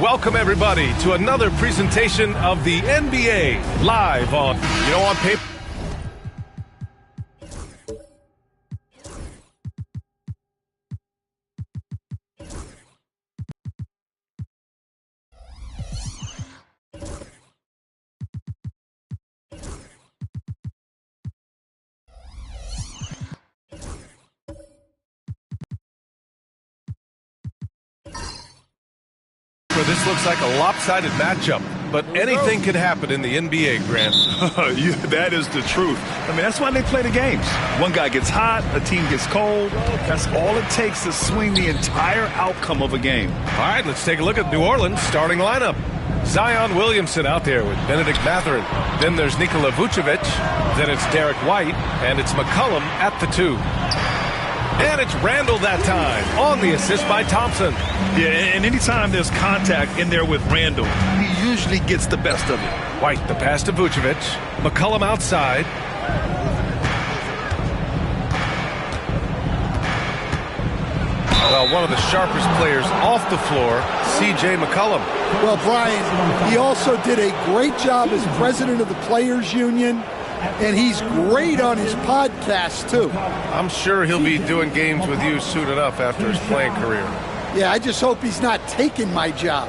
welcome everybody to another presentation of the NBA live on, on paper. This looks like a lopsided matchup, but anything can happen in the NBA, Grant. That is the truth. I mean, that's why they play the games. One guy gets hot, a team gets cold. That's all it takes to swing the entire outcome of a game. All right, let's take a look at New Orleans' starting lineup. Zion Williamson out there with Benedict Mathurin. Then there's Nikola Vucevic. Then it's Derek White, and it's McCollum at the 2. And it's Randall that time on the assist by Thompson. Yeah, and anytime there's contact in there with Randall, he usually gets the best of it. White, the pass to Vucevic. McCollum outside. Well, one of the sharpest players off the floor, C.J. McCollum. Well, Brian, he also did a great job as president of the Players Union. And he's great on his podcast, too. I'm sure he'll be doing games with you soon enough after his playing career. Yeah, I just hope he's not taking my job.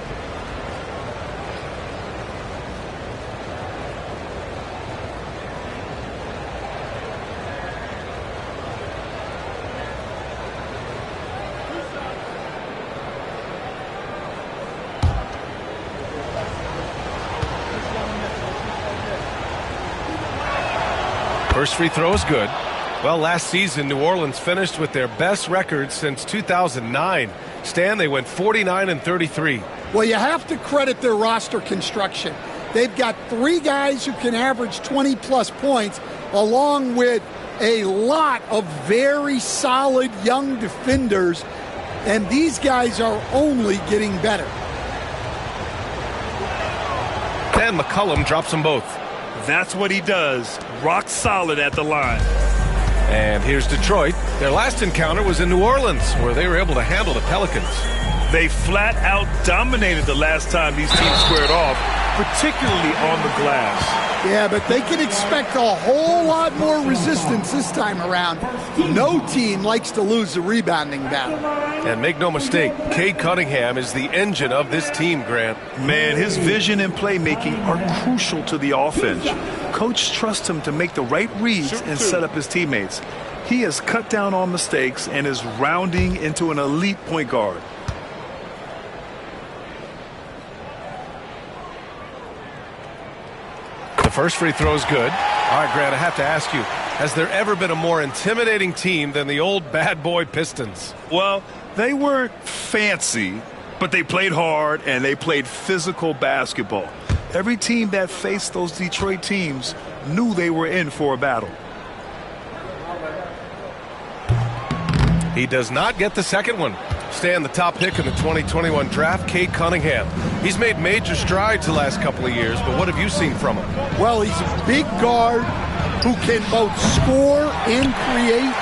First free throw is good. Well, last season, New Orleans finished with their best record since 2009. Stan, they went 49-33. Well, you have to credit their roster construction. They've got 3 guys who can average 20-plus points, along with a lot of very solid young defenders, and these guys are only getting better. And McCollum drops them both. That's what he does. Rock solid at the line. And here's Detroit. Their last encounter was in New Orleans, where they were able to handle the Pelicans. They flat out dominated the last time these teams squared off, particularly on the glass. Yeah, but they can expect a whole lot more resistance this time around. No team likes to lose a rebounding battle. And make no mistake, Cade Cunningham is the engine of this team, Grant. Man, his vision and playmaking are crucial to the offense. Coach trusts him to make the right reads and set up his teammates. He has cut down on mistakes and is rounding into an elite point guard. The first free throw is good. All right, Grant, I have to ask you, has there ever been a more intimidating team than the old bad boy Pistons? Well, they weren't fancy, but they played hard and they played physical basketball. Every team that faced those Detroit teams knew they were in for a battle. He does not get the second one. Stan, the top pick in the 2021 draft, Cade Cunningham. He's made major strides the last couple of years, but what have you seen from him? Well, he's a big guard who can both score and create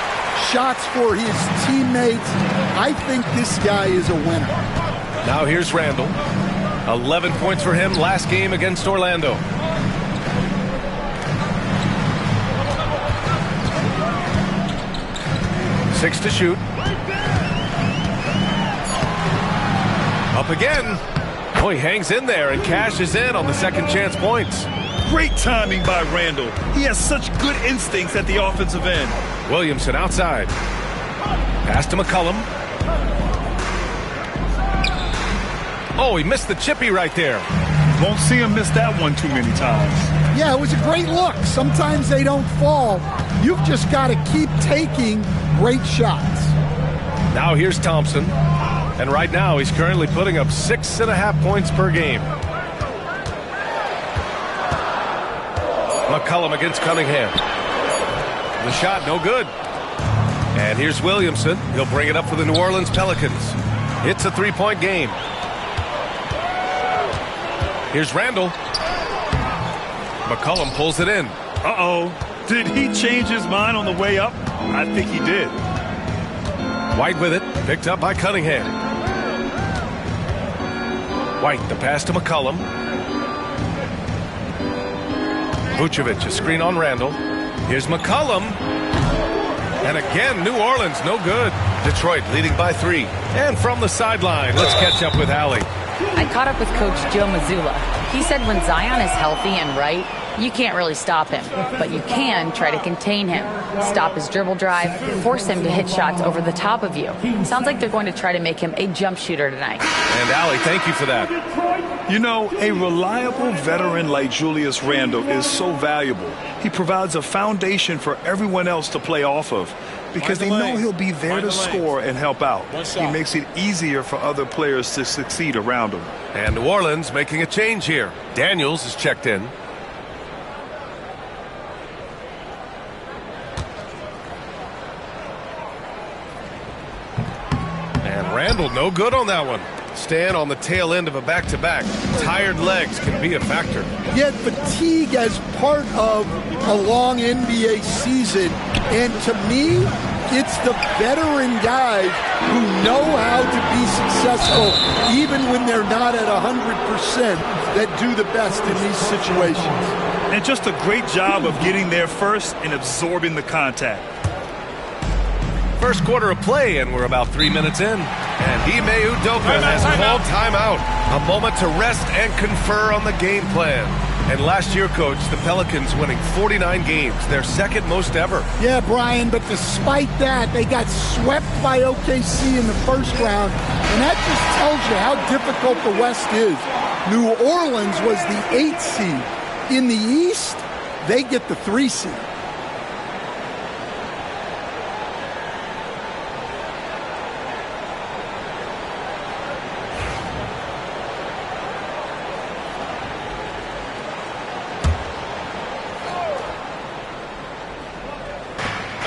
shots for his teammates. I think this guy is a winner. Now here's Randall. 11 points for him last game against Orlando. Six to shoot. Up again. Oh, he hangs in there and cashes in on the second chance points. Great timing by Randall. He has such good instincts at the offensive end. Williamson outside. Pass to McCollum. Oh, he missed the chippy right there. Won't see him miss that one too many times. Yeah, it was a great look. Sometimes they don't fall. You've just got to keep taking great shots. Now here's Thompson. And right now he's currently putting up 6.5 points per game. McCollum against Cunningham. The shot no good. And here's Williamson. He'll bring it up for the New Orleans Pelicans. It's a 3-point game. Here's Randall. McCollum pulls it in. Uh-oh. Did he change his mind on the way up? I think he did. White with it. Picked up by Cunningham. White, the pass to McCollum. Vucevic, a screen on Randall. Here's McCollum. And again, New Orleans, no good. Detroit leading by 3. And from the sideline, let's catch up with Allie. I caught up with Coach Joe Mazzulla. He said when Zion is healthy and right, you can't really stop him, but you can try to contain him, stop his dribble drive, force him to hit shots over the top of you. Sounds like they're going to try to make him a jump shooter tonight. And Allie, thank you for that. You know, a reliable veteran like Julius Randle is so valuable. He provides a foundation for everyone else to play off of because they know he'll be there to score and help out. He makes it easier for other players to succeed around him. And New Orleans making a change here. Daniels is checked in. And Randall, no good on that one. Stan on the tail end of a back-to-back. Tired legs can be a factor. Yet fatigue as part of a long NBA season. And to me, it's the veteran guys who know how to be successful even when they're not at 100% that do the best in these situations. And just a great job of getting there first and absorbing the contact. First quarter of play, and we're about 3 minutes in. And Ime Udoka has called timeout. A moment to rest and confer on the game plan. And last year, Coach, the Pelicans winning 49 games, their second most ever. Yeah, Brian, but despite that, they got swept by OKC in the first round. And that just tells you how difficult the West is. New Orleans was the 8th seed. In the East, they get the 3 seed.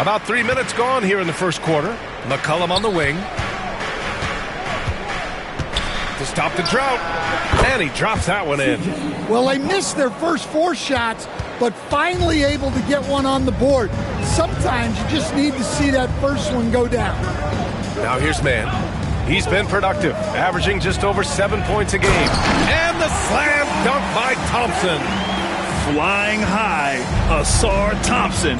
About 3 minutes gone here in the first quarter. McCollum on the wing. To stop the drought. And he drops that one in. Well, they missed their first 4 shots, but finally able to get one on the board. Sometimes you just need to see that first one go down. Now here's Mann. He's been productive, averaging just over 7 points a game. And the slam dunk by Thompson. Flying high, Asar Thompson.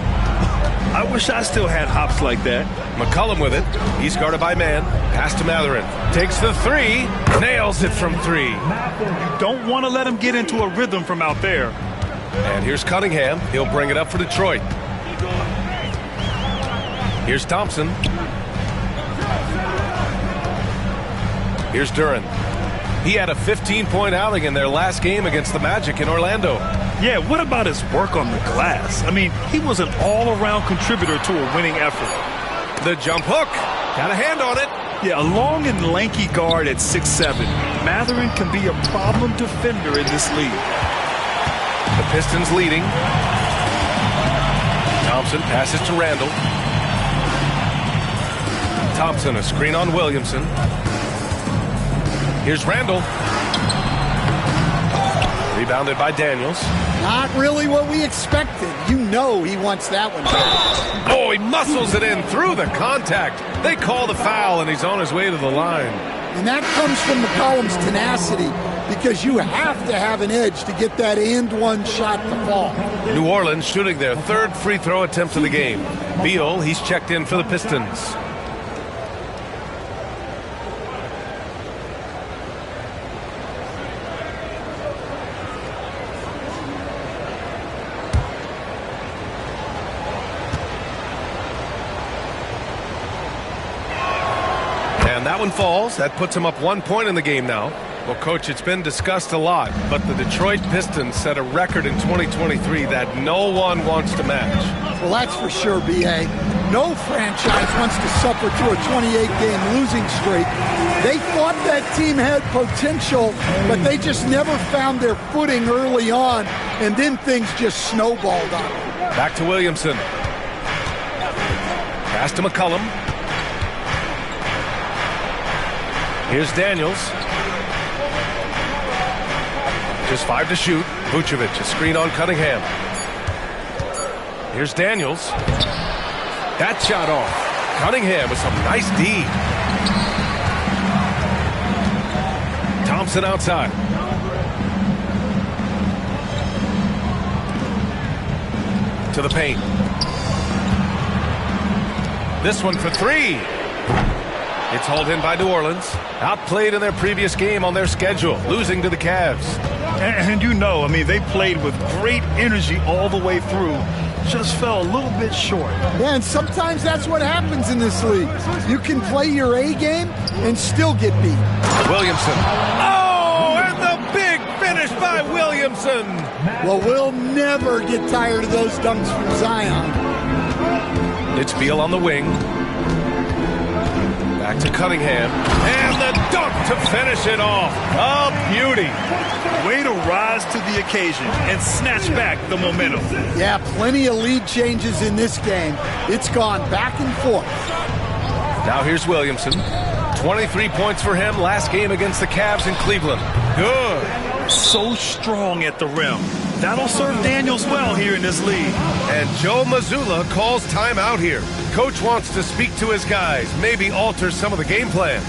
I wish I still had hops like that. McCollum with it. He's guarded by Mann. Pass to Matherin. Takes the 3. Nails it from 3. You don't want to let him get into a rhythm from out there. And here's Cunningham. He'll bring it up for Detroit. Here's Thompson. Here's Duren. He had a 15-point outing in their last game against the Magic in Orlando. Yeah, what about his work on the glass? I mean, he was an all-around contributor to a winning effort. The jump hook. Got a hand on it. Yeah, a long and lanky guard at 6'7". Matherin can be a problem defender in this league. The Pistons leading. Thompson passes to Randall. Thompson, a screen on Williamson. Here's Randall. Rebounded by Daniels. Not really what we expected. You know he wants that one back. Oh, he muscles it in through the contact. They call the foul, and he's on his way to the line. And that comes from McCollum's tenacity because you have to have an edge to get that and one shot to fall. New Orleans shooting their 3rd free throw attempt of the game. Beal, he's checked in for the Pistons. And that one falls. That puts him up 1 point in the game now. Well, Coach, it's been discussed a lot, but the Detroit Pistons set a record in 2023 that no one wants to match. Well, that's for sure, B.A. No franchise wants to suffer through a 28-game losing streak. They thought that team had potential, but they just never found their footing early on, and then things just snowballed on them. Back to Williamson. Pass to McCollum. Here's Daniels. Just 5 to shoot. Vucevic, a screen on Cunningham. Here's Daniels. That shot off. Cunningham with some nice D. Williamson outside. To the paint. This one for three. It's hauled in by New Orleans. Outplayed in their previous game on their schedule, losing to the Cavs. And you know, I mean, they played with great energy all the way through. Just fell a little bit short. Yeah, and sometimes that's what happens in this league. You can play your A game and still get beat. Williamson. Oh, and the big finish by Williamson. Well, we'll never get tired of those dunks from Zion. It's Beal on the wing. Back to Cunningham. And the dunk to finish it off. A beauty. Way to rise to the occasion and snatch back the momentum. Yeah, plenty of lead changes in this game. It's gone back and forth. Now here's Williamson. 23 points for him last game against the Cavs in Cleveland. Good. So strong at the rim. That'll serve Daniels well here in this league. And Joe Mazzulla calls timeout here. Coach wants to speak to his guys, maybe alter some of the game plan.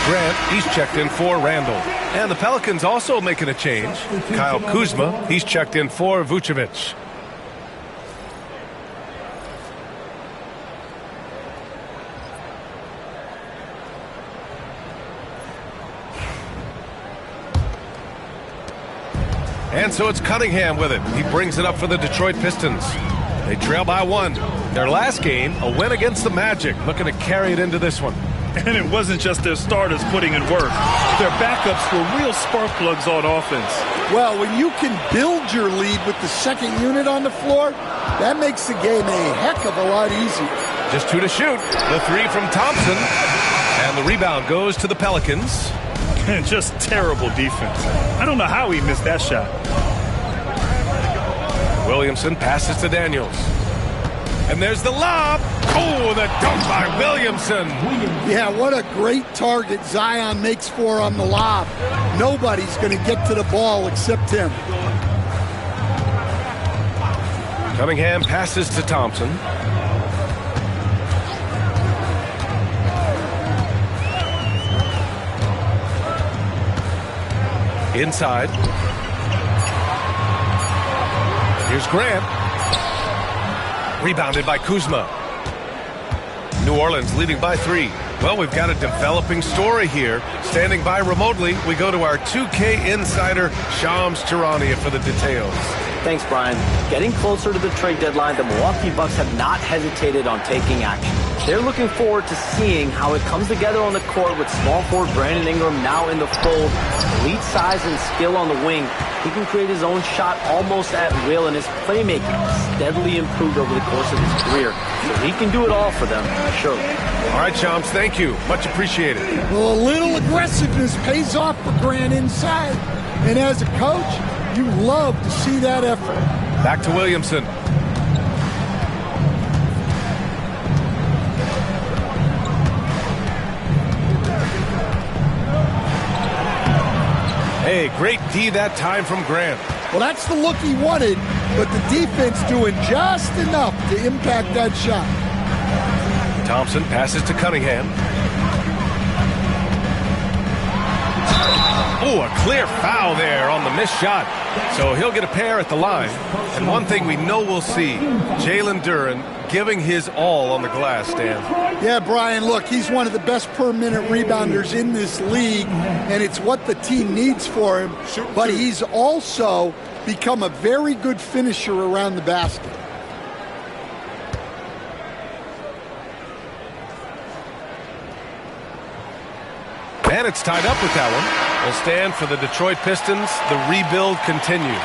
Grant, he's checked in for Randall. And the Pelicans also making a change. Kyle Kuzma, he's checked in for Vucevic. And so it's Cunningham with it. He brings it up for the Detroit Pistons. They trail by one. Their last game, a win against the Magic, looking to carry it into this one. And it wasn't just their starters putting in work. Their backups were real spark plugs on offense. Well, when you can build your lead with the second unit on the floor, that makes the game a heck of a lot easier. Just two to shoot. The three from Thompson. And the rebound goes to the Pelicans. And just terrible defense. I don't know how he missed that shot. Williamson passes to Daniels. And there's the lob. Oh, the dunk by Williamson. Yeah, what a great target Zion makes for on the lob. Nobody's going to get to the ball except him. Cunningham passes to Thompson. Inside. Here's Grant. Rebounded by Kuzma. New Orleans leading by 3. Well, we've got a developing story here. Standing by remotely, we go to our 2K insider, Shams Charania, for the details. Thanks, Brian. Getting closer to the trade deadline, the Milwaukee Bucks have not hesitated on taking action. They're looking forward to seeing how it comes together on the court with small forward Brandon Ingram now in the fold. Elite size and skill on the wing. He can create his own shot almost at will, and his playmaking has steadily improved over the course of his career. So he can do it all for them, surely. All right, Shams, thank you. Much appreciated. Well, a little aggressiveness pays off for Grant inside. And as a coach, you love to see that effort. Back to Williamson. Hey, great D that time from Grant. Well, that's the look he wanted, but the defense doing just enough to impact that shot. Thompson passes to Cunningham. Oh, a clear foul there on the missed shot. So he'll get a pair at the line. And one thing we know we'll see, Jalen Duren giving his all on the glass, Dan. Yeah, Brian, look, he's one of the best per-minute rebounders in this league, and it's what the team needs for him. But he's also become a very good finisher around the basket. And it's tied up with that one. Will stand for the Detroit Pistons. The rebuild continues.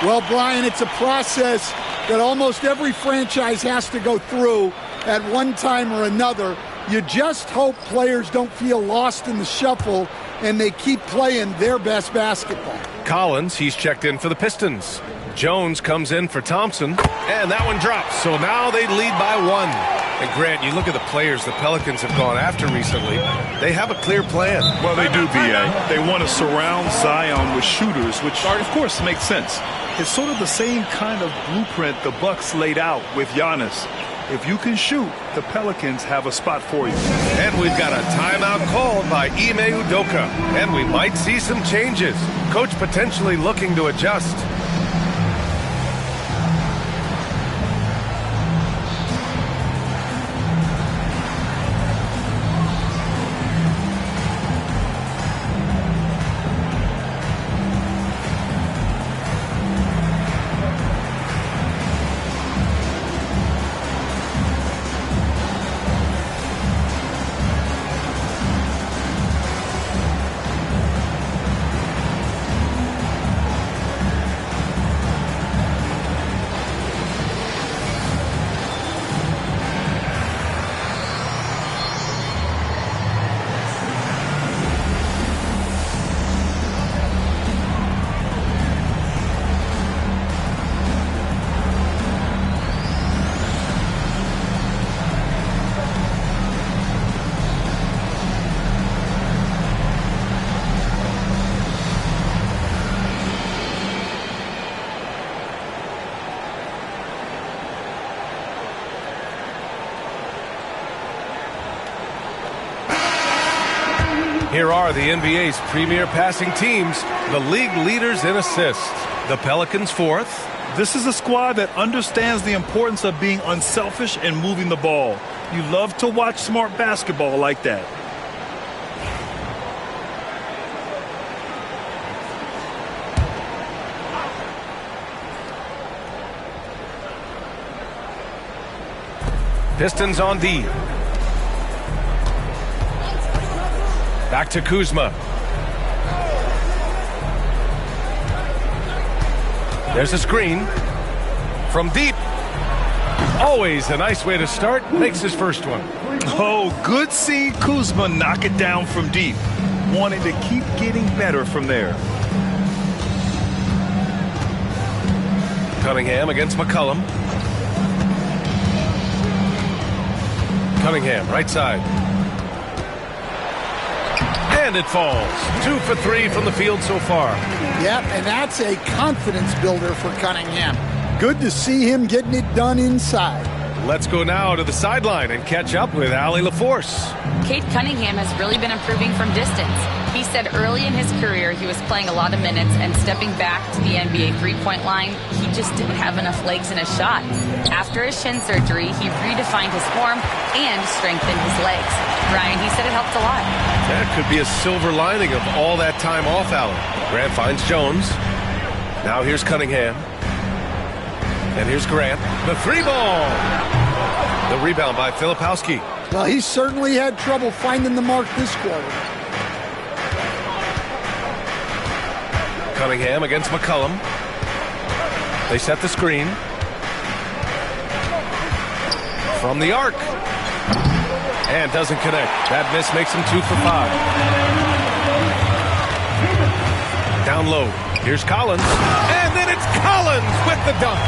Well, Brian, it's a process that almost every franchise has to go through at one time or another. You just hope players don't feel lost in the shuffle and they keep playing their best basketball. Collins, he's checked in for the Pistons. Jones comes in for Thompson, and that one drops. So now they lead by 1. And Grant, you look at the players the Pelicans have gone after recently. They have a clear plan. Well, they do, B.A. They want to surround Zion with shooters, which, of course, makes sense. It's sort of the same kind of blueprint the Bucks laid out with Giannis. If you can shoot, the Pelicans have a spot for you. And we've got a timeout called by Ime Udoka. And we might see some changes. Coach potentially looking to adjust. Here are the NBA's premier passing teams, the league leaders in assists. The Pelicans 4th. This is a squad that understands the importance of being unselfish and moving the ball. You love to watch smart basketball like that. Pistons on D. Back to Kuzma. There's a screen. From deep. Always a nice way to start. Makes his first one. Oh, good seeing Kuzma knock it down from deep. Wanting to keep getting better from there. Cunningham against McCollum. Cunningham, right side. And it falls. 2 for 3 from the field so far. Yep, and that's a confidence builder for Cunningham. Good to see him getting it done inside. Let's go now to the sideline and catch up with Allie LaForce. Cade Cunningham has really been improving from distance. He said early in his career he was playing a lot of minutes and stepping back to the NBA three-point line, he just didn't have enough legs in his shot. After his shin surgery, he redefined his form and strengthened his legs. Ryan, he said it helped a lot. That could be a silver lining of all that time off, Allen. Grant finds Jones. Now here's Cunningham. And here's Grant. The three ball. The rebound by Filipowski. Well, he certainly had trouble finding the mark this quarter. Cunningham against McCollum. They set the screen. From the arc. And doesn't connect. That miss makes him 2 for 5. Down low. Here's Collins. And then it's Collins with the dunk.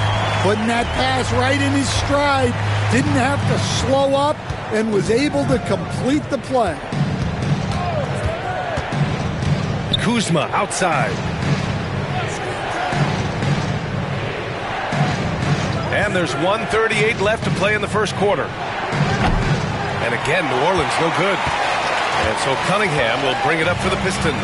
Putting that pass right in his stride. Didn't have to slow up and was able to complete the play. Kuzma outside. And there's 1:38 left to play in the first quarter. And again, New Orleans no good. And so Cunningham will bring it up for the Pistons.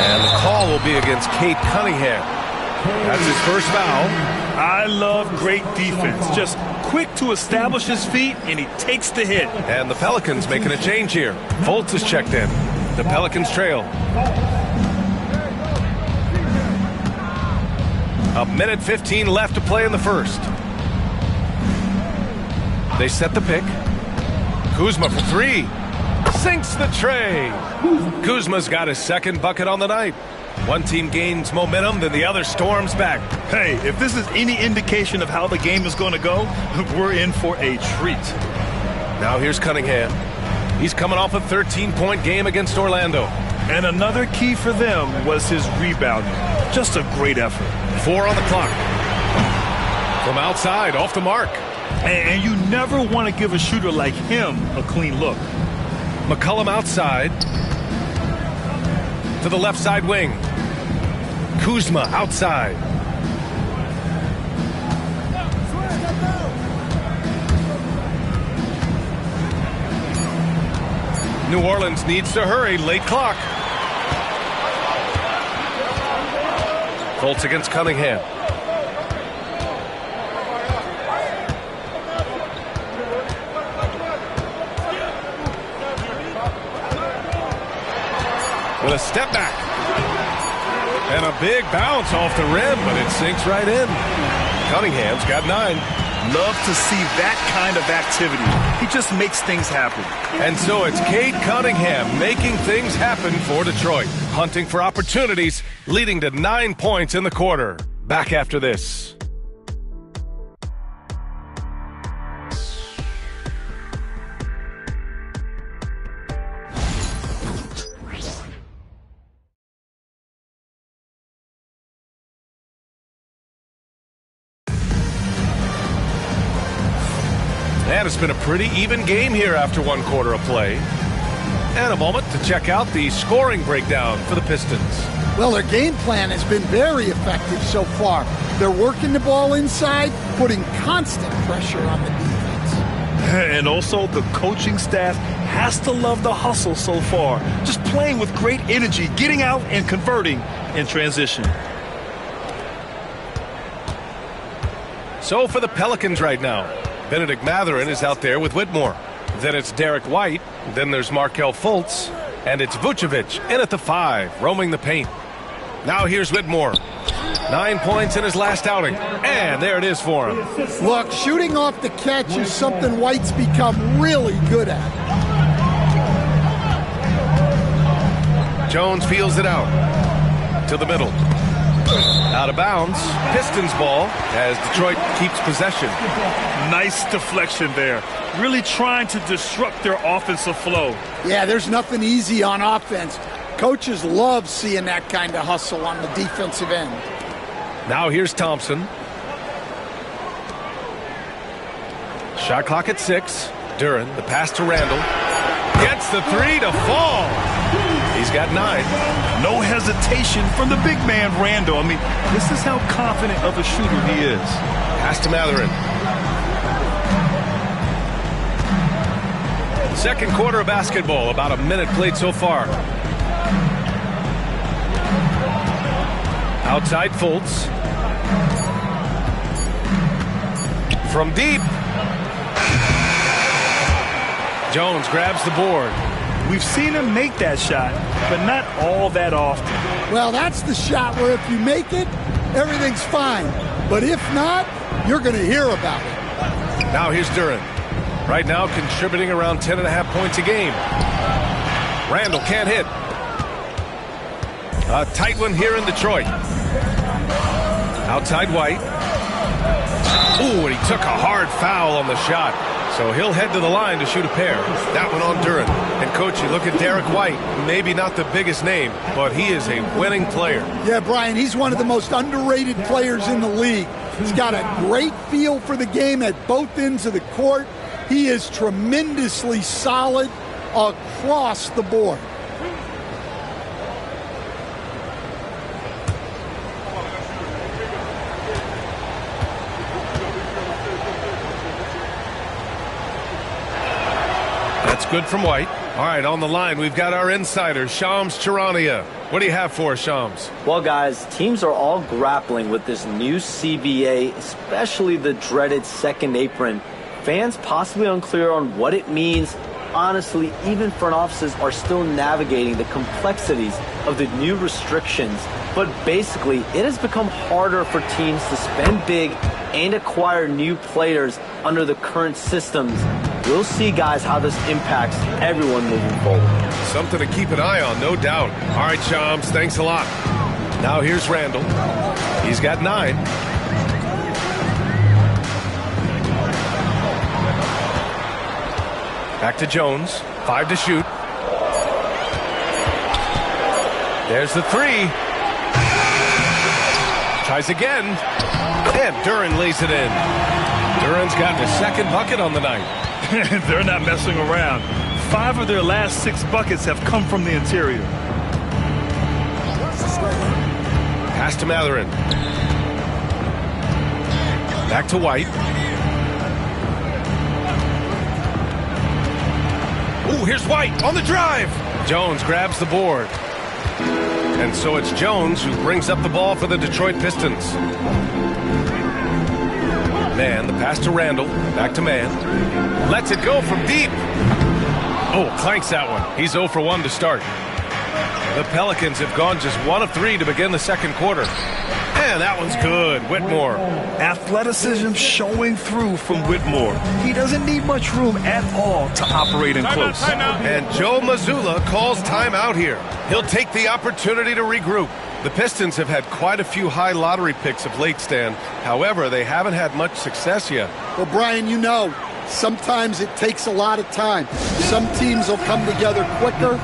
And the call will be against Cade Cunningham. That's his first foul. I love great defense. Just quick to establish his feet, and he takes the hit. And the Pelicans making a change here. Fultz is checked in. The Pelicans trail. A minute 15 left to play in the first. They set the pick. Kuzma for three. Sinks the tray. Kuzma's got his second bucket on the night. One team gains momentum, then the other storms back. Hey, if this is any indication of how the game is going to go, we're in for a treat. Now here's Cunningham. He's coming off a 13-point game against Orlando. And another key for them was his rebounding. Just a great effort. 4 on the clock. From outside, off the mark. And you never want to give a shooter like him a clean look. McCollum outside. To the left side wing. Kuzma outside. New Orleans needs to hurry. Late clock. Fultz against Cunningham. With a step back. And a big bounce off the rim, but it sinks right in. Cunningham's got 9. Love to see that kind of activity. He just makes things happen. And so it's Cade Cunningham making things happen for Detroit. Hunting for opportunities, leading to 9 points in the quarter. Back after this. And it's been a pretty even game here after 1 quarter of play. And a moment to check out the scoring breakdown for the Pistons. Well, their game plan has been very effective so far. They're working the ball inside, putting constant pressure on the defense. And also, the coaching staff has to love the hustle so far. Just playing with great energy, getting out and converting in transition. So for the Pelicans right now, Benedict Mathurin is out there with Whitmore. Then it's Derek White. Then there's Markelle Fultz. And it's Vucevic in at the 5, roaming the paint. Now here's Whitmore. 9 points in his last outing. And there it is for him. Look, shooting off the catch is something White's become really good at. Jones feels it out. To the middle. Out of bounds. Pistons ball as Detroit keeps possession. Nice deflection there. Really trying to disrupt their offensive flow. Yeah, there's nothing easy on offense. Coaches love seeing that kind of hustle on the defensive end. Now here's Thompson. Shot clock at 6. Duren, the pass to Randall. Gets the 3 to fall. He's got 9. No hesitation from the big man, Randall. I mean, this is how confident of a shooter he is. Pass to Mathurin. Second quarter of basketball, about a minute played so far. Outside Fultz. From deep. Jones grabs the board. We've seen him make that shot, but not all that often. Well, that's the shot where if you make it, everything's fine. But if not, you're going to hear about it. Now here's Duren. Right now contributing around 10.5 points a game. Randall can't hit. A tight one here in Detroit. Outside White. Ooh, and he took a hard foul on the shot. So he'll head to the line to shoot a pair. That one on Duren. And, Coach, you look at Derek White, maybe not the biggest name, but he is a winning player. Yeah, Brian, he's one of the most underrated players in the league. He's got a great feel for the game at both ends of the court. He is tremendously solid across the board. That's good from White. All right, on the line, we've got our insider, Shams Charania. What do you have for us, Shams? Well, guys, teams are all grappling with this new CBA, especially the dreaded second apron. Fans possibly unclear on what it means. Honestly, even front offices are still navigating the complexities of the new restrictions. But basically, it has become harder for teams to spend big and acquire new players under the current systems. We'll see, guys, how this impacts everyone moving forward. Something to keep an eye on, no doubt. All right, Shams, thanks a lot. Now here's Randall. He's got 9. Back to Jones. 5 to shoot. There's the 3. Tries again. And Duran lays it in. Duran's gotten his second bucket on the night. They're not messing around. 5 of their last 6 buckets have come from the interior. Pass to Matherin. Back to White. Ooh, here's White on the drive. Jones grabs the board. And so it's Jones who brings up the ball for the Detroit Pistons. Man, the pass to Randall. Back to Man. Lets it go from deep. Oh, clanks that one. He's 0 for 1 to start. The Pelicans have gone just 1 of 3 to begin the second quarter. And that one's good. Whitmore. Athleticism showing through from Whitmore. He doesn't need much room at all to operate in close. And Joe Mazzulla calls timeout here. He'll take the opportunity to regroup. The Pistons have had quite a few high lottery picks of late, Stan. However, they haven't had much success yet. Well, Brian, you know, sometimes it takes a lot of time. Some teams will come together quicker.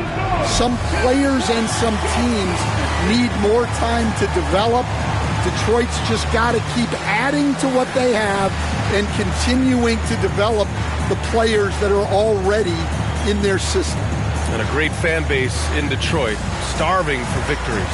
Some players and some teams need more time to develop. Detroit's just got to keep adding to what they have and continuing to develop the players that are already in their system. And a great fan base in Detroit, starving for victories.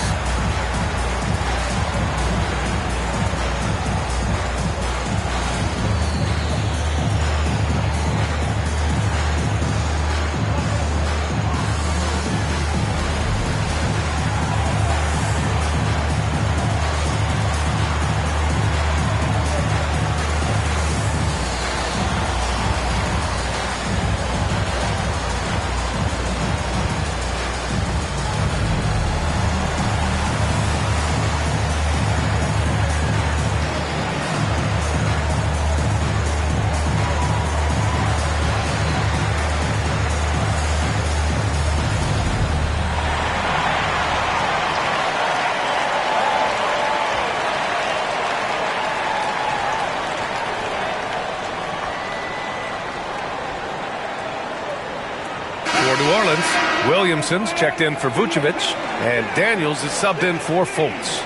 New Orleans, Williamson's checked in for Vucevic, and Daniels is subbed in for Fultz.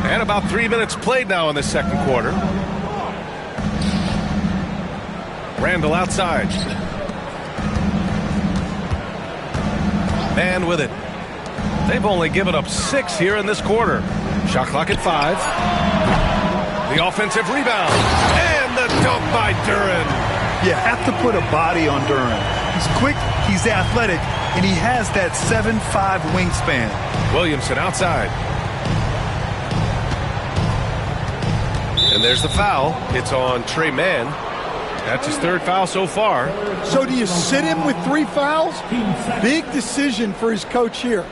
And about 3 minutes played now in the second quarter. Randall outside. Man with it. They've only given up 6 here in this quarter. Shot clock at 5. The offensive rebound. And the dunk by Duran. You have to put a body on Duran. He's quick, he's athletic, and he has that 7'5" wingspan. Williamson outside. And there's the foul. It's on Trey Mann. That's his 3rd foul so far. So do you sit him with 3 fouls? Big decision for his coach here.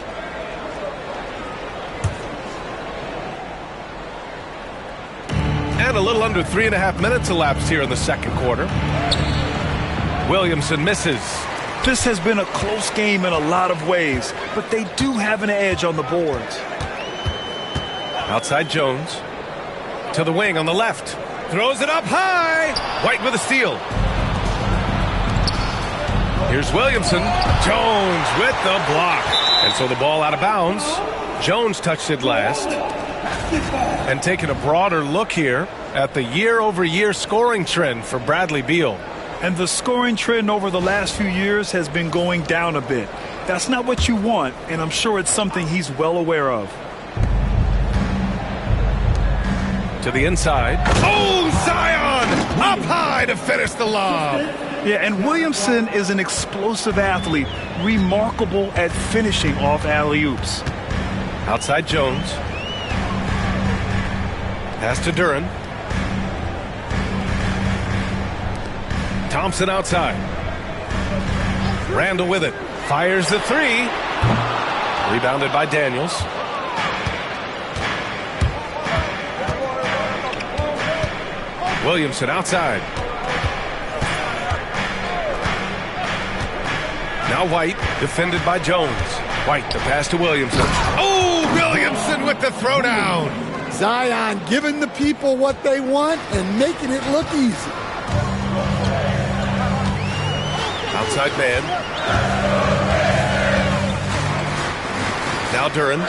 And a little under 3.5 minutes elapsed here in the second quarter. Williamson misses. This has been a close game in a lot of ways, but they do have an edge on the boards. Outside Jones. To the wing on the left. Throws it up high. White with a steal. Here's Williamson. Jones with the block. And so the ball out of bounds. Jones touched it last. And taking a broader look here at the year-over-year scoring trend for Bradley Beal. And the scoring trend over the last few years has been going down a bit. That's not what you want, and I'm sure it's something he's well aware of. To the inside. Oh, Zion! Up high to finish the lob. Yeah, and Williamson is an explosive athlete, remarkable at finishing off alley-oops. Outside Jones. Pass to Duren. Thompson outside. Randall with it. Fires the three. Rebounded by Daniels. Williamson outside. Now White, defended by Jones. White, the pass to Williamson. Oh, Williamson with the throwdown. Zion giving the people what they want and making it look easy. Outside man. Now Duren.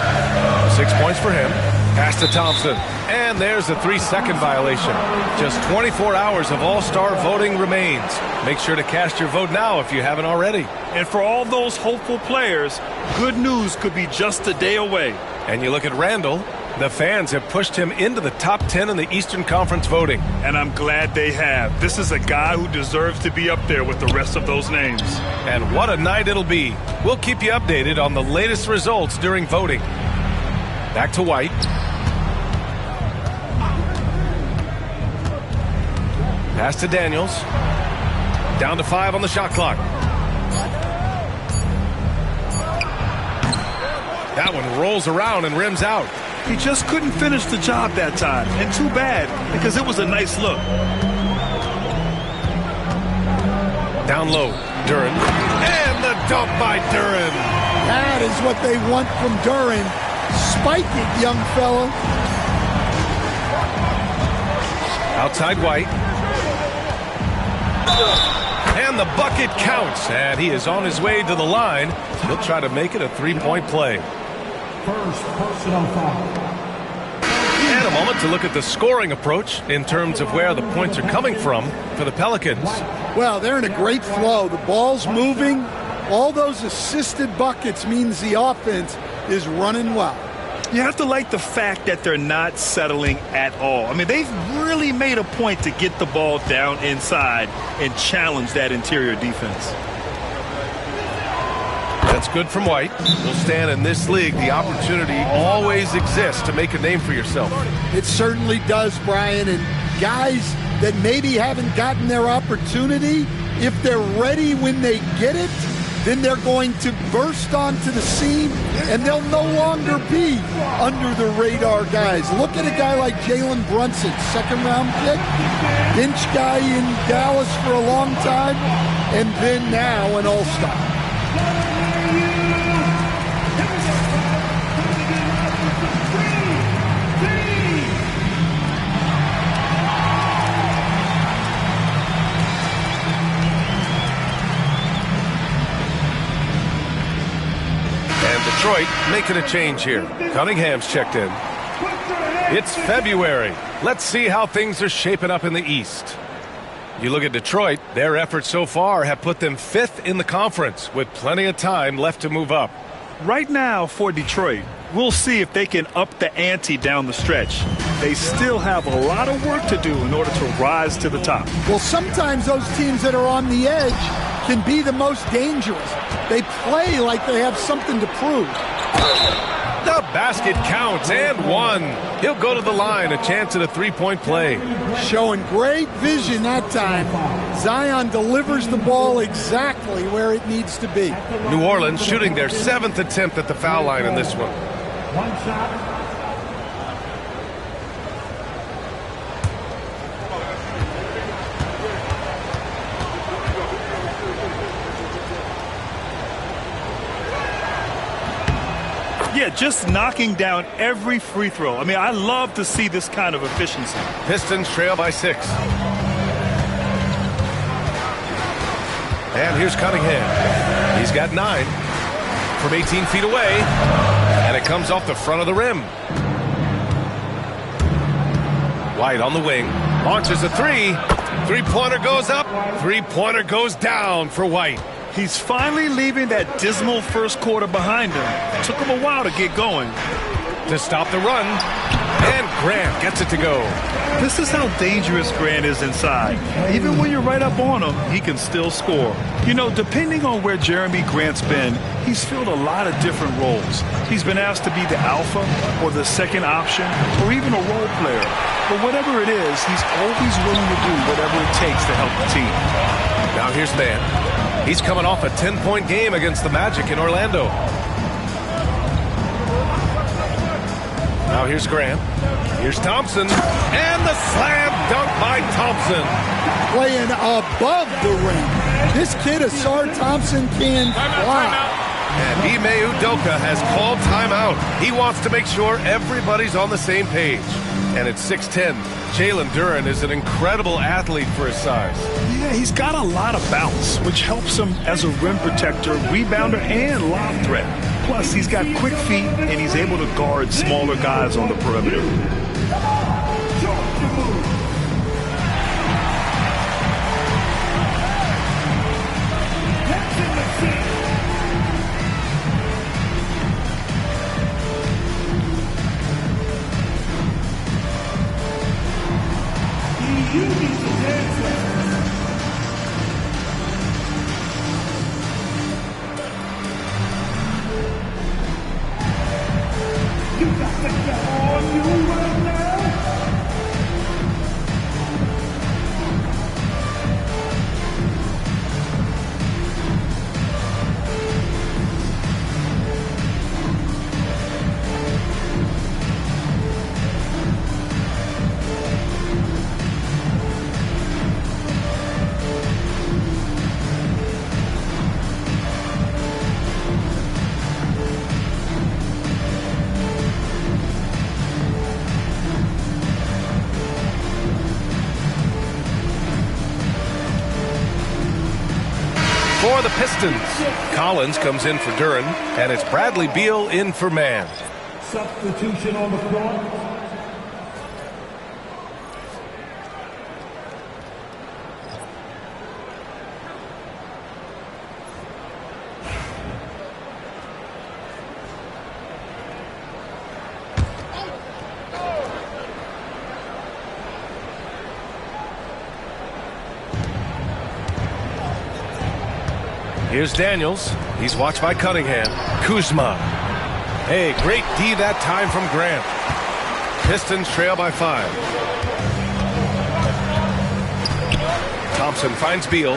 6 points for him. Pass to Thompson. And there's a 3-second violation. Just 24 hours of all-star voting remains. Make sure to cast your vote now if you haven't already. And for all those hopeful players, good news could be just a day away. And you look at Randall. The fans have pushed him into the top 10 in the Eastern Conference voting. And I'm glad they have. This is a guy who deserves to be up there with the rest of those names. And what a night it'll be. We'll keep you updated on the latest results during voting. Back to White. Pass to Daniels. Down to 5 on the shot clock. That one rolls around and rims out. He just couldn't finish the job that time. And too bad, because it was a nice look. Down low, Duren. And the dunk by Duren. That is what they want from Duren. Spike it, young fella. Outside White. And the bucket counts. And he is on his way to the line. He'll try to make it a three-point play. First personal foul. And a moment to look at the scoring approach in terms of where the points are coming from for the Pelicans. Well, they're in a great flow. The ball's moving. All those assisted buckets means the offense is running well. You have to like the fact that they're not settling at all. I mean, they've really made a point to get the ball down inside and challenge that interior defense. That's good from White. Will stand in this league. The opportunity always exists to make a name for yourself. It certainly does, Brian. And guys that maybe haven't gotten their opportunity, if they're ready when they get it, then they're going to burst onto the scene, and they'll no longer be under the radar guys. Look at a guy like Jalen Brunson, second-round pick, bench guy in Dallas for a long time, and then now an all-star. Detroit making a change here. Cunningham's checked in. It's February. Let's see how things are shaping up in the East. You look at Detroit, their efforts so far have put them 5th in the conference with plenty of time left to move up. Right now for Detroit, we'll see if they can up the ante down the stretch. They still have a lot of work to do in order to rise to the top. Well, sometimes those teams that are on the edge can be the most dangerous. They play like they have something to prove. The basket counts and one. He'll go to the line, a chance at a three-point play. Showing great vision that time. Zion delivers the ball exactly where it needs to be. New Orleans shooting their 7th attempt at the foul line in this one. One shot. Yeah, just knocking down every free throw. I mean, I love to see this kind of efficiency. Pistons trail by 6. And here's Cunningham. He's got 9 from 18 feet away. And it comes off the front of the rim. White on the wing. Launches a three. Three-pointer goes up. Three-pointer goes down for White. He's finally leaving that dismal first quarter behind him. It took him a while to get going. To stop the run. And Grant gets it to go. This is how dangerous Grant is inside. Even when you're right up on him, he can still score. You know, depending on where Jeremy Grant's been, he's filled a lot of different roles. He's been asked to be the alpha or the second option or even a role player. But whatever it is, he's always willing to do whatever it takes to help the team. Now here's Mann. He's coming off a 10-point game against the Magic in Orlando. Now here's Grant. Here's Thompson. And the slam dunk by Thompson. Playing above the rim. This kid, Asar Thompson, can fly. And Ime Udoka has called timeout. He wants to make sure everybody's on the same page. And at 6'10", Jalen Duren is an incredible athlete for his size. Yeah, he's got a lot of bounce, which helps him as a rim protector, rebounder, and lob threat. Plus, he's got quick feet, and he's able to guard smaller guys on the perimeter. For the Pistons, Collins comes in for Duren, and it's Bradley Beal in for Mann. Substitution on the floor. Here's Daniels. He's watched by Cunningham. Kuzma. Hey, great D that time from Grant. Pistons trail by 5. Thompson finds Beal.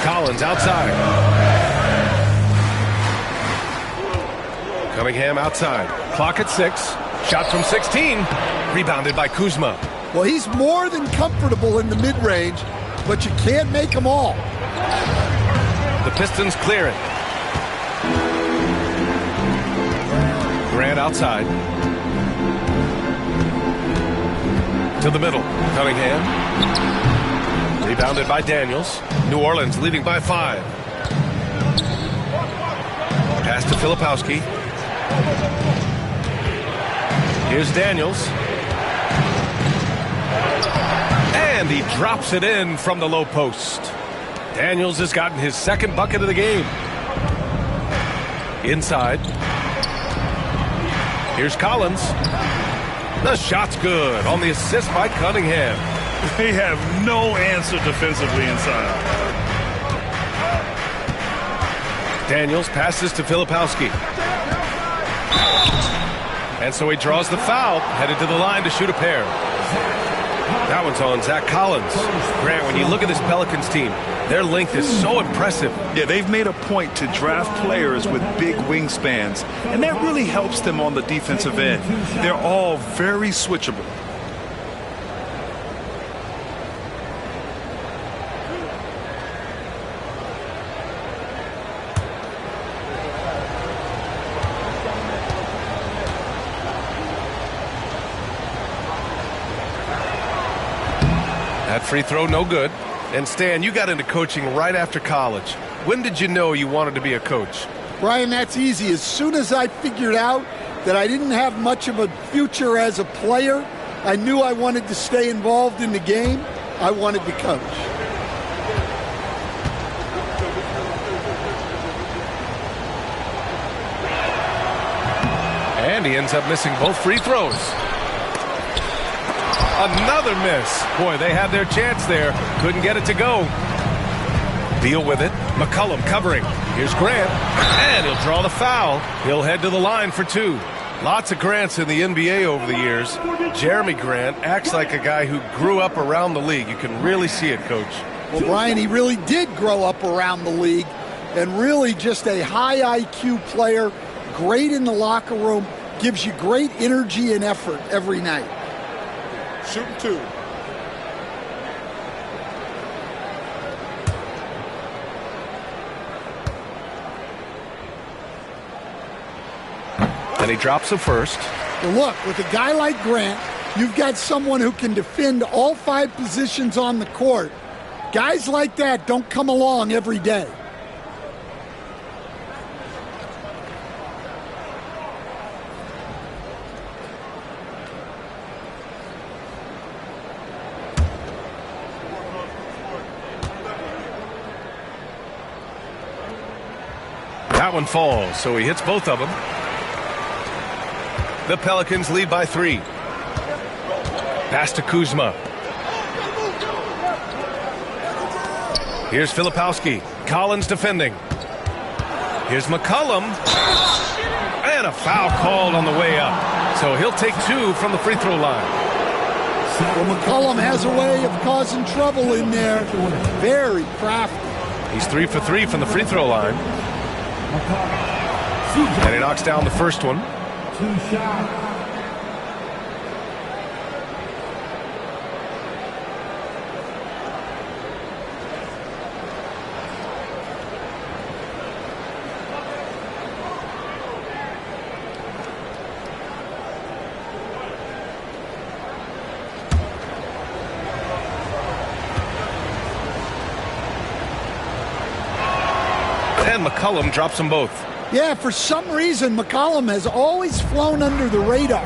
Collins outside. Cunningham outside. Clock at 6. Shot from 16. Rebounded by Kuzma. Well, he's more than comfortable in the mid-range, but you can't make them all. The Pistons clear it. Grant outside. To the middle. Cunningham. Rebounded by Daniels. New Orleans leading by 5. Pass to Filipowski. Here's Daniels. And he drops it in from the low post. Daniels has gotten his second bucket of the game. Inside. Here's Collins. The shot's good on the assist by Cunningham. They have no answer defensively inside. Daniels passes to Filipowski. And so he draws the foul, headed to the line to shoot a pair. That one's on Zach Collins. Grant, when you look at this Pelicans team, their length is so impressive. Yeah, they've made a point to draft players with big wingspans, and that really helps them on the defensive end. They're all very switchable. That free throw, no good. And Stan, you got into coaching right after college. When did you know you wanted to be a coach? Brian, that's easy. As soon as I figured out that I didn't have much of a future as a player. I knew I wanted to stay involved in the game. I wanted to coach. And he ends up missing both free throws. Another miss. Boy, they had their chance there. Couldn't get it to go. Beal with it. McCollum covering. Here's Grant. And he'll draw the foul. He'll head to the line for two. Lots of Grants in the NBA over the years. Jeremy Grant acts like a guy who grew up around the league. You can really see it, Coach. Well, Brian, he really did grow up around the league and really just a high IQ player, great in the locker room, gives you great energy and effort every night. Shooting two. And he drops the first. Well, look, with a guy like Grant, you've got someone who can defend all 5 positions on the court. Guys like that don't come along every day. That one falls, so he hits both of them. The Pelicans lead by 3. Pass to Kuzma. Here's Filipowski. Collins defending. Here's McCollum. And a foul called on the way up. So he'll take 2 from the free throw line. Well, McCollum has a way of causing trouble in there. Very crafty. He's 3 for 3 from the free throw line. And he knocks down the first one. 2 shots. And McCollum drops them both. Yeah, for some reason, McCollum has always flown under the radar,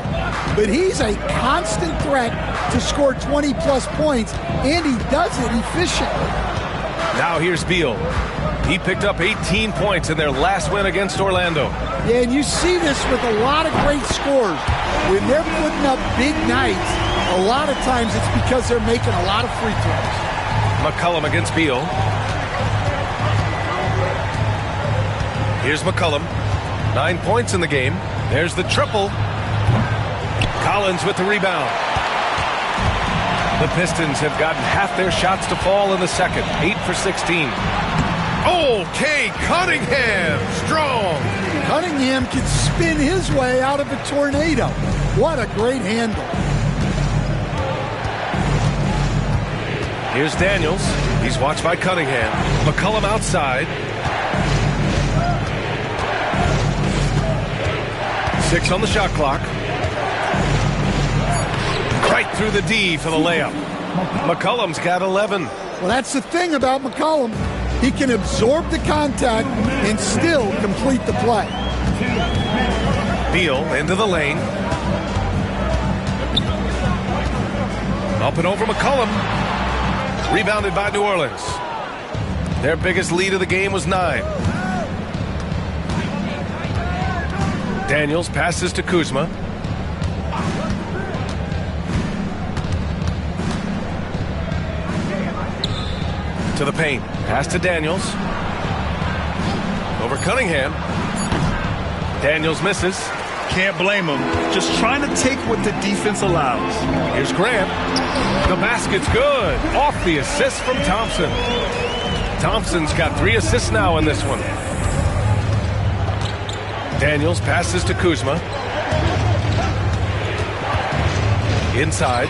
but he's a constant threat to score 20-plus points, and he does it efficiently. Now here's Beal. He picked up 18 points in their last win against Orlando. Yeah, and you see this with a lot of great scores. When they're putting up big nights, a lot of times it's because they're making a lot of free throws. McCollum against Beal. Here's McCollum. 9 points in the game. There's the triple. Collins with the rebound. The Pistons have gotten half their shots to fall in the second. 8 for 16. Oh, Kay Cunningham. Strong. Cunningham can spin his way out of a tornado. What a great handle. Here's Daniels. He's watched by Cunningham. McCollum outside. 6 on the shot clock. Right through the D for the layup. McCollum's got 11. Well, that's the thing about McCollum. He can absorb the contact and still complete the play. Beal into the lane. Up and over McCollum. Rebounded by New Orleans. Their biggest lead of the game was 9. Daniels passes to Kuzma. To the paint. Pass to Daniels. Over Cunningham. Daniels misses. Can't blame him. Just trying to take what the defense allows. Here's Grant. The basket's good. Off the assist from Thompson. Thompson's got 3 assists now in this one. Daniels passes to Kuzma. Inside.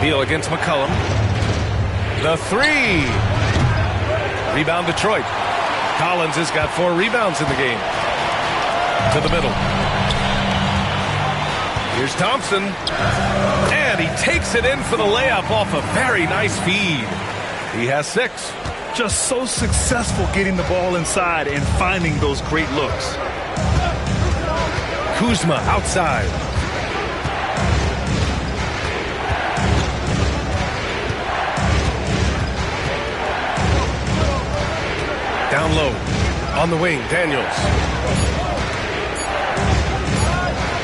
Beal against McCollum. The 3. Rebound Detroit. Collins has got 4 rebounds in the game. To the middle. Here's Thompson. And he takes it in for the layup off a very nice feed. He has 6. just so successful getting the ball inside and finding those great looks. Kuzma outside. Down low. On the wing, Daniels.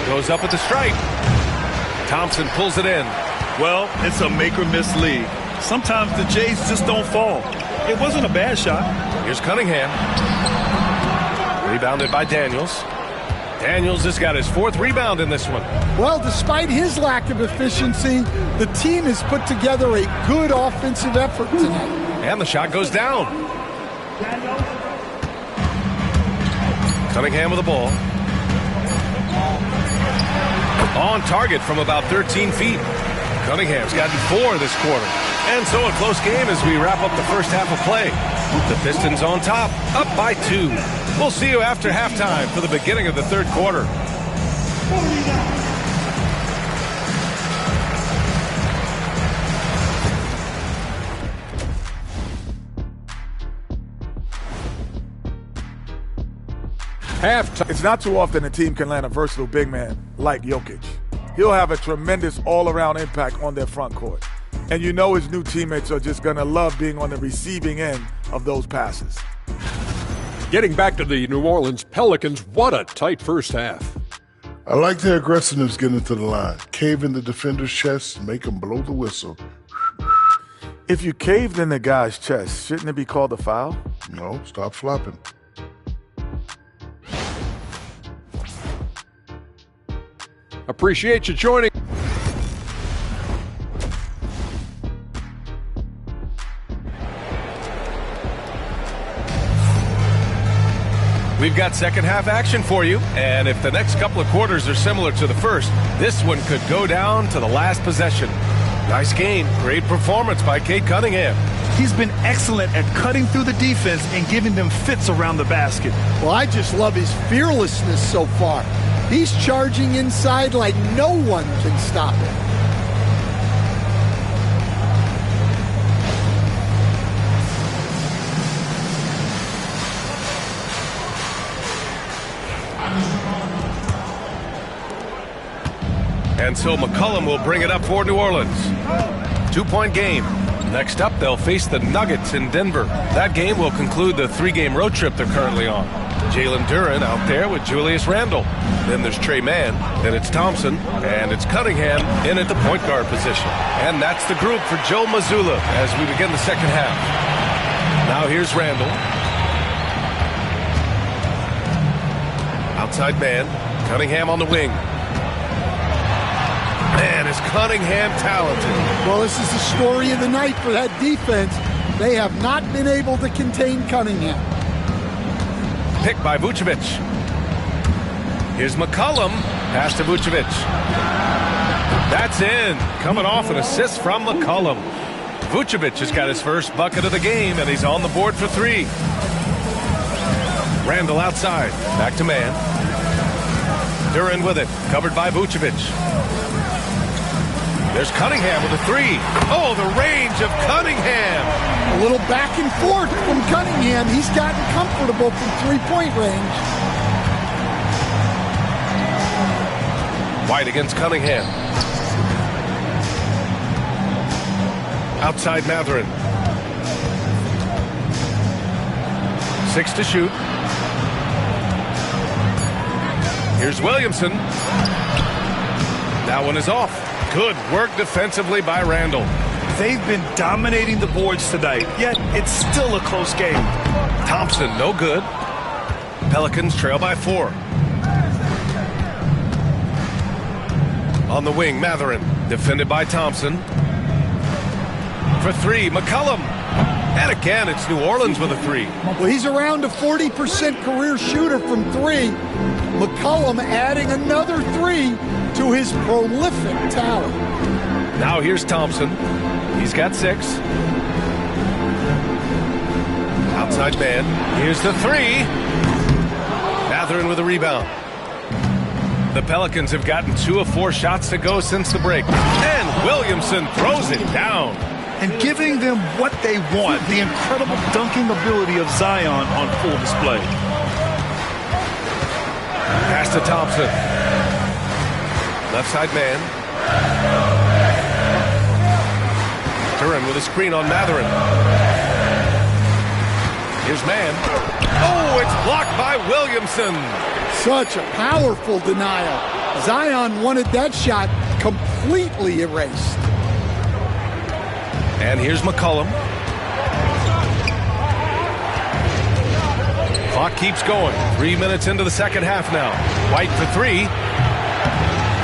Goes up with the strike. Thompson pulls it in. Well, it's a make-or-miss league. Sometimes the Jays just don't fall. It wasn't a bad shot. Here's Cunningham. Rebounded by Daniels. Daniels has got his 4th rebound in this one. Well, despite his lack of efficiency, the team has put together a good offensive effort tonight. And the shot goes down. Cunningham with the ball. On target from about 13 feet. Cunningham's gotten 4 this quarter. And so a close game as we wrap up the first half of play. The Pistons on top, up by 2. We'll see you after halftime for the beginning of the third quarter. Halftime. It's not too often a team can land a versatile big man like Jokic. He'll have a tremendous all-around impact on their front court. And you know his new teammates are just going to love being on the receiving end of those passes. Getting back to the New Orleans Pelicans, what a tight first half. I like their aggressiveness getting to the line. Cave in the defender's chest, make him blow the whistle. If you caved in the guy's chest, shouldn't it be called a foul? No, stop flopping. Appreciate you joining. We've got second half action for you, and if the next couple of quarters are similar to the first, this one could go down to the last possession. Nice game, great performance by Cade Cunningham. He's been excellent at cutting through the defense and giving them fits around the basket. Well, I just love his fearlessness so far. He's charging inside like no one can stop him. And so McCollum will bring it up for New Orleans. 2-point game. Next up, they'll face the Nuggets in Denver. That game will conclude the 3-game road trip they're currently on. Jalen Duren out there with Julius Randle. Then there's Trey Mann. Then it's Thompson. And it's Cunningham in at the point guard position. And that's the group for Joe Mazzulla as we begin the second half. Now here's Randle. Outside man. Cunningham on the wing. Man, is Cunningham talented. Well, this is the story of the night for that defense. They have not been able to contain Cunningham. Picked by Vucevic. Here's McCollum. Pass to Vucevic. That's in. Coming off an assist from McCollum. Vucevic has got his first bucket of the game, and he's on the board for 3. Randle outside. Back to man. Duren with it. Covered by Vucevic. There's Cunningham with a 3. Oh, the range of Cunningham. A little back and forth from Cunningham. He's gotten comfortable from 3-point range. White against Cunningham. Outside Mathurin. 6 to shoot. Here's Williamson. That one is off. Good work defensively by Randle. They've been dominating the boards tonight, yet it's still a close game. Thompson, no good. Pelicans trail by 4. On the wing, Mathurin, defended by Thompson. For 3, McCollum. And again, it's New Orleans with a 3. Well, he's around a 40% career shooter from 3. McCollum adding another 3 to his prolific talent. Now here's Thompson. He's got 6. Outside man. Here's the 3. Mathurin with a rebound. The Pelicans have gotten 2 of 4 shots to go since the break. And Williamson throws it down. and giving them what they want. The incredible dunking ability of Zion on full display. Pass to Thompson. Left side man. Turin with a screen on Mathurin. Here's man. Oh, it's blocked by Williamson. Such a powerful denial. Zion wanted that shot completely erased. And here's McCollum. Clock keeps going. 3 minutes into the second half now. White for three.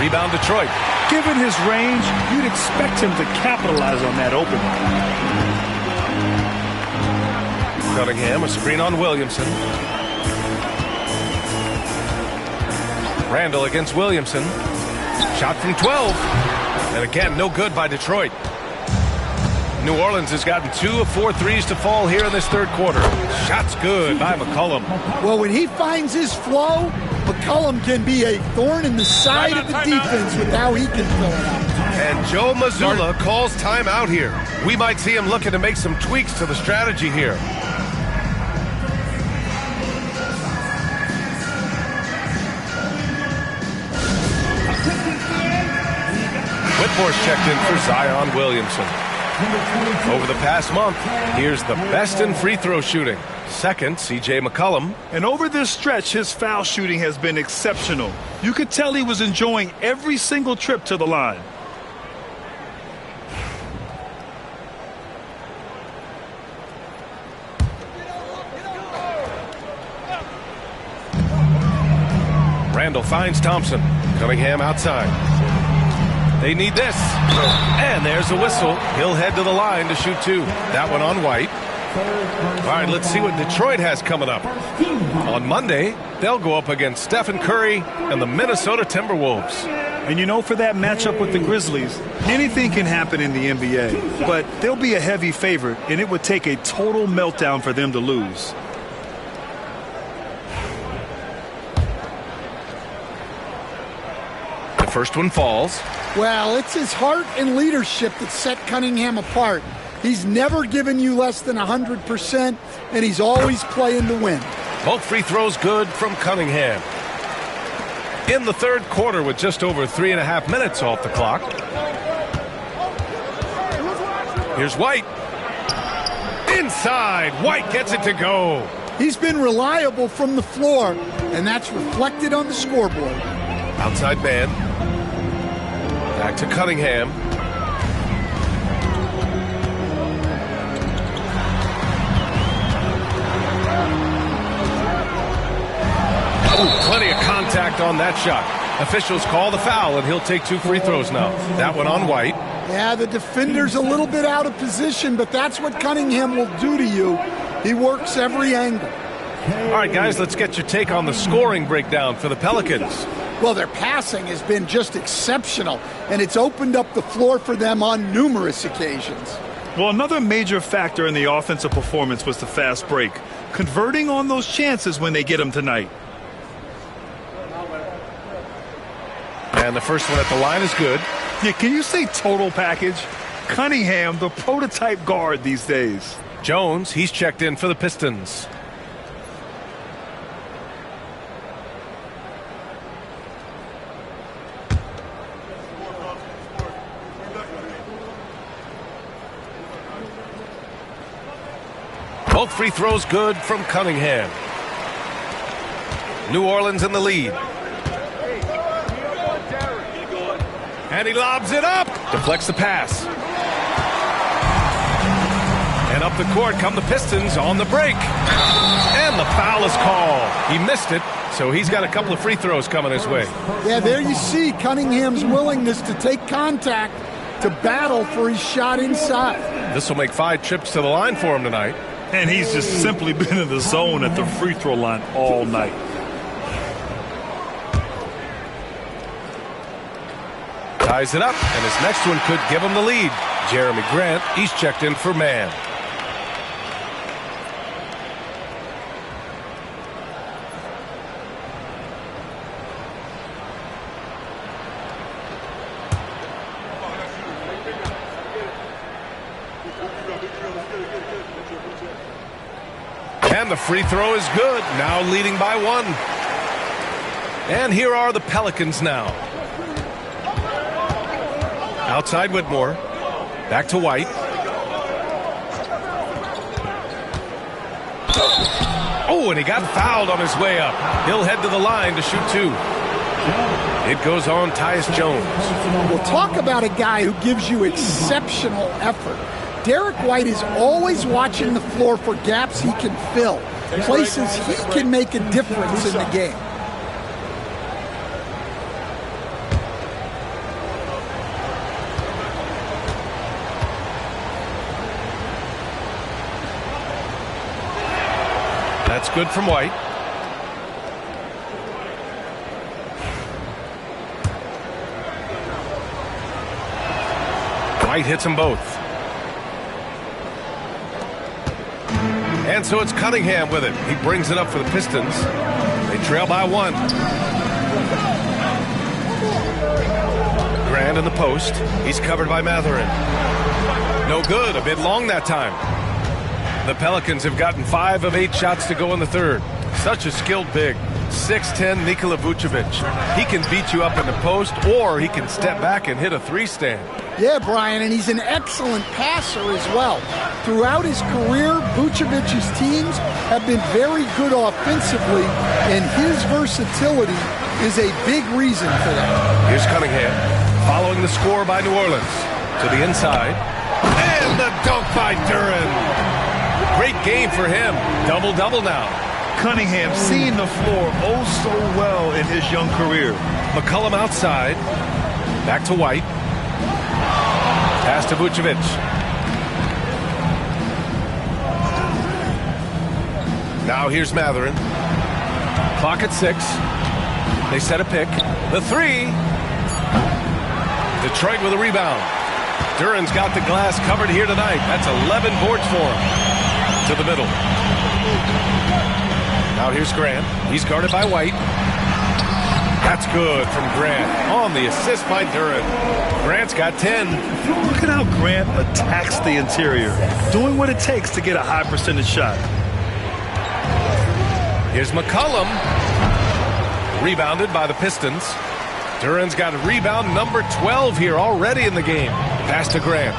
Rebound Detroit. Given his range, you'd expect him to capitalize on that opening. Cunningham, a screen on Williamson. Randall against Williamson. Shot from 12. And again, no good by Detroit. New Orleans has gotten 2 of 4 threes to fall here in this third quarter. Shot's good by McCollum. Well, when he finds his flow, McCollum can be a thorn in the side of the defense with how he can fill it up. And Joe Mazzulla calls timeout here. We might see him looking to make some tweaks to the strategy here. Whitmore's checked in for Zion Williamson. Over the past month, here's the best in free throw shooting. Second, C.J. McCollum. And over this stretch, his foul shooting has been exceptional. You could tell he was enjoying every single trip to the line. Randall finds Thompson. Cunningham outside. They need this. And there's a whistle. He'll head to the line to shoot 2. That one on White. All right, let's see what Detroit has coming up. On Monday, they'll go up against Stephen Curry and the Minnesota Timberwolves. And you know, for that matchup with the Grizzlies, anything can happen in the NBA. But they'll be a heavy favorite, and it would take a total meltdown for them to lose. The first one falls. Well, it's his heart and leadership that set Cunningham apart. He's never given you less than 100%, and he's always playing to win. Both free throws good from Cunningham. In the third quarter with just over 3.5 minutes off the clock. Here's White. Inside. White gets it to go. He's been reliable from the floor, and that's reflected on the scoreboard. Outside man. Back to Cunningham. Oh, plenty of contact on that shot. Officials call the foul, and he'll take 2 free throws now. That one on White. Yeah, the defender's a little bit out of position, but that's what Cunningham will do to you. He works every angle. All right, guys, let's get your take on the scoring breakdown for the Pelicans. Well, their passing has been just exceptional, and it's opened up the floor for them on numerous occasions. Well, another major factor in the offensive performance was the fast break, converting on those chances when they get them tonight. And the first one at the line is good. Yeah, can you say total package? Cunningham, the prototype guard these days. Jones, he's checked in for the Pistons. Both free throws good from Cunningham. New Orleans in the lead. And he lobs it up. Deflects the pass. And up the court come the Pistons on the break. And the foul is called. He missed it, so he's got a couple of free throws coming his way. Yeah, there you see Cunningham's willingness to take contact to battle for his shot inside. This will make 5 trips to the line for him tonight. And he's just simply been in the zone at the free throw line all night. Ties it up, and his next one could give him the lead. Jeremy Grant, he's checked in for man. And the free throw is good. Now leading by 1. And here are the Pelicans now. Outside Whitmore. Back to White. Oh, and he got fouled on his way up. He'll head to the line to shoot 2. It goes on Tyus Jones. We'll talk about a guy who gives you exceptional effort. Derek White is always watching the floor for gaps he can fill, places he can make a difference in the game. That's good from White. White hits them both. And so it's Cunningham with it. He brings it up for the Pistons. They trail by 1. Grant in the post. He's covered by Matherin. No good. A bit long that time. The Pelicans have gotten 5 of 8 shots to go in the third. Such a skilled big. 6'10" Nikola Vucevic. He can beat you up in the post, or he can step back and hit a 3-stand. Yeah, Brian, and he's an excellent passer as well. Throughout his career, Vucevic's teams have been very good offensively, and his versatility is a big reason for that. Here's Cunningham, following the score by New Orleans. To the inside, and the dunk by Duren. Great game for him. Double-double now. Cunningham seeing the floor oh so well in his young career. McCollum outside. Back to White. Pass to Vucevic. Now here's Matherin. Clock at 6. They set a pick. The 3. Detroit with a rebound. Duren's got the glass covered here tonight. That's 11 boards for him. To the middle. Now here's Grant. He's guarded by White. That's good from Grant on the assist by Duren. Grant's got 10. Look at how Grant attacks the interior, doing what it takes to get a high percentage shot. Here's McCollum. Rebounded by the Pistons. Duren's got a rebound number 12 here already in the game. Pass to Grant.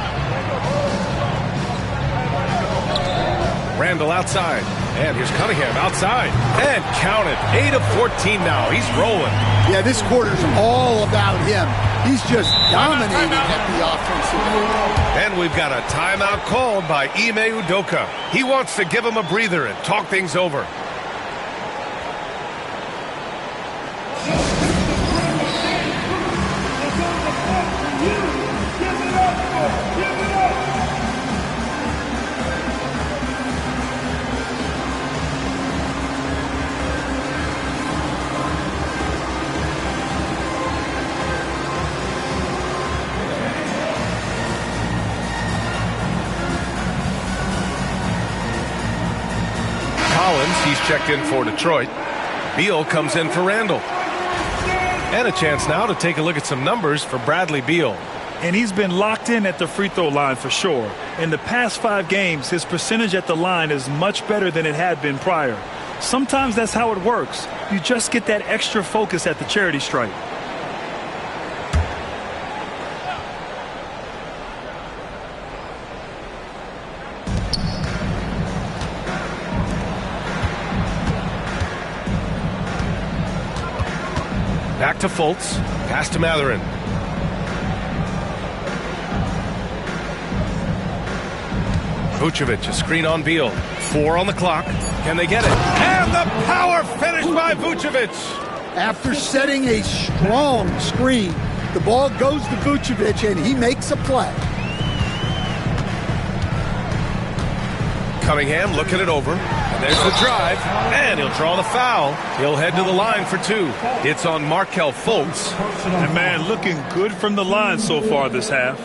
Randall outside. And here's Cunningham outside. And count it. 8 of 14 now. He's rolling. Yeah, this quarter's all about him. He's just dominating at the offensive end. And we've got a timeout called by Ime Udoka. He wants to give him a breather and talk things over. He's checked in for Detroit. Beal comes in for Randall. And a chance now to take a look at some numbers for Bradley Beal. And he's been locked in at the free throw line for sure. In the past 5 games, his percentage at the line is much better than it had been prior. Sometimes that's how it works. You just get that extra focus at the charity stripe. Back to Fultz. Pass to Matherin. Vucevic, a screen on Beal. 4 on the clock. Can they get it? And the power finish by Vucevic. After setting a strong screen, the ball goes to Vucevic, and he makes a play. Cunningham looking it over. And there's the drive. And he'll draw the foul. He'll head to the line for 2. It's on Markelle Fultz. And man, looking good from the line so far this half.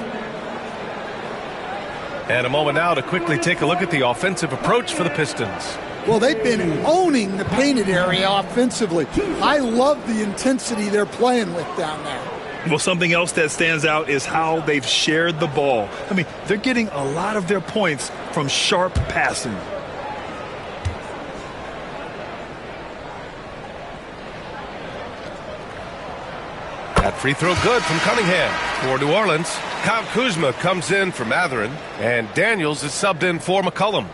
And a moment now to quickly take a look at the offensive approach for the Pistons. Well, they've been owning the painted area offensively. I love the intensity they're playing with down there. Well, something else that stands out is how they've shared the ball. I mean, they're getting a lot of their points from sharp passing. Free throw good from Cunningham. For New Orleans, Kyle Kuzma comes in for Mathurin, and Daniels is subbed in for McCollum.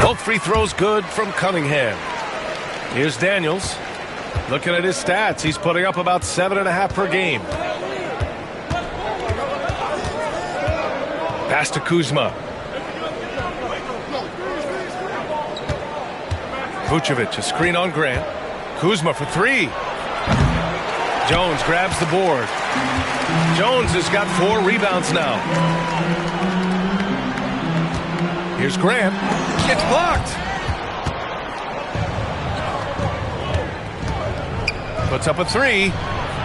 Both free throws good from Cunningham. Here's Daniels. Looking at his stats, he's putting up about 7.5 per game. Pass to Kuzma. Vucevic, a screen on Grant. Kuzma for three. Jones grabs the board. Jones has got 4 rebounds now. Here's Grant. It's blocked. Puts up a 3.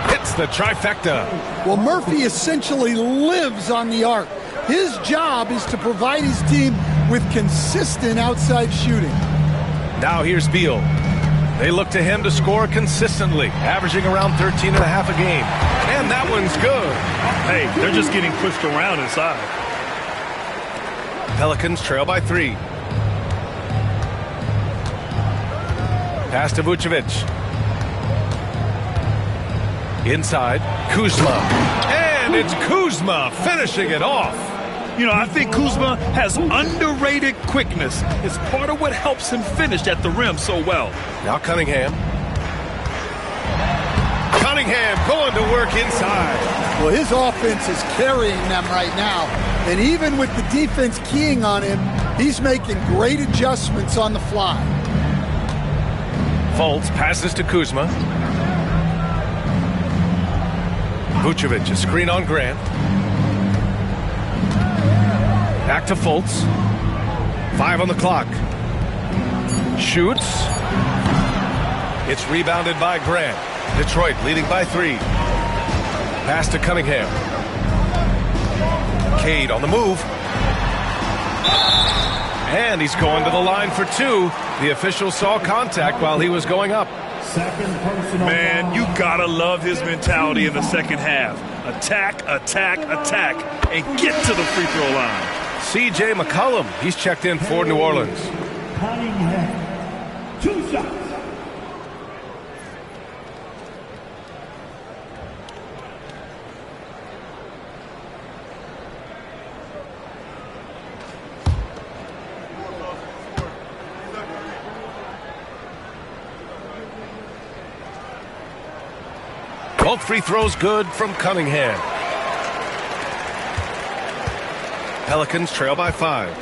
Hits the trifecta. Well, Murphy essentially lives on the arc. His job is to provide his team with consistent outside shooting. Now here's Beal. They look to him to score consistently, averaging around 13.5 a game. And that one's good. Hey, they're just getting pushed around inside. Pelicans trail by 3. Pass to Vucevic. Inside, Kuzma. And it's Kuzma finishing it off. You know, I think Kuzma has underrated quickness. It's part of what helps him finish at the rim so well. Now Cunningham. Cunningham going to work inside. Well, his offense is carrying them right now. And even with the defense keying on him, he's making great adjustments on the fly. Fultz passes to Kuzma. Vucevic, a screen on Grant. Back to Fultz. 5 on the clock. Shoots. It's rebounded by Grant. Detroit leading by 3. Pass to Cunningham. Cade on the move. And he's going to the line for 2. The official saw contact while he was going up. Man, you gotta love his mentality in the second half. Attack, attack, attack, and get to the free throw line. C.J. McCollum, he's checked in for New Orleans. Cunningham, 2 shots. Both free throws good from Cunningham. Pelicans trail by 5.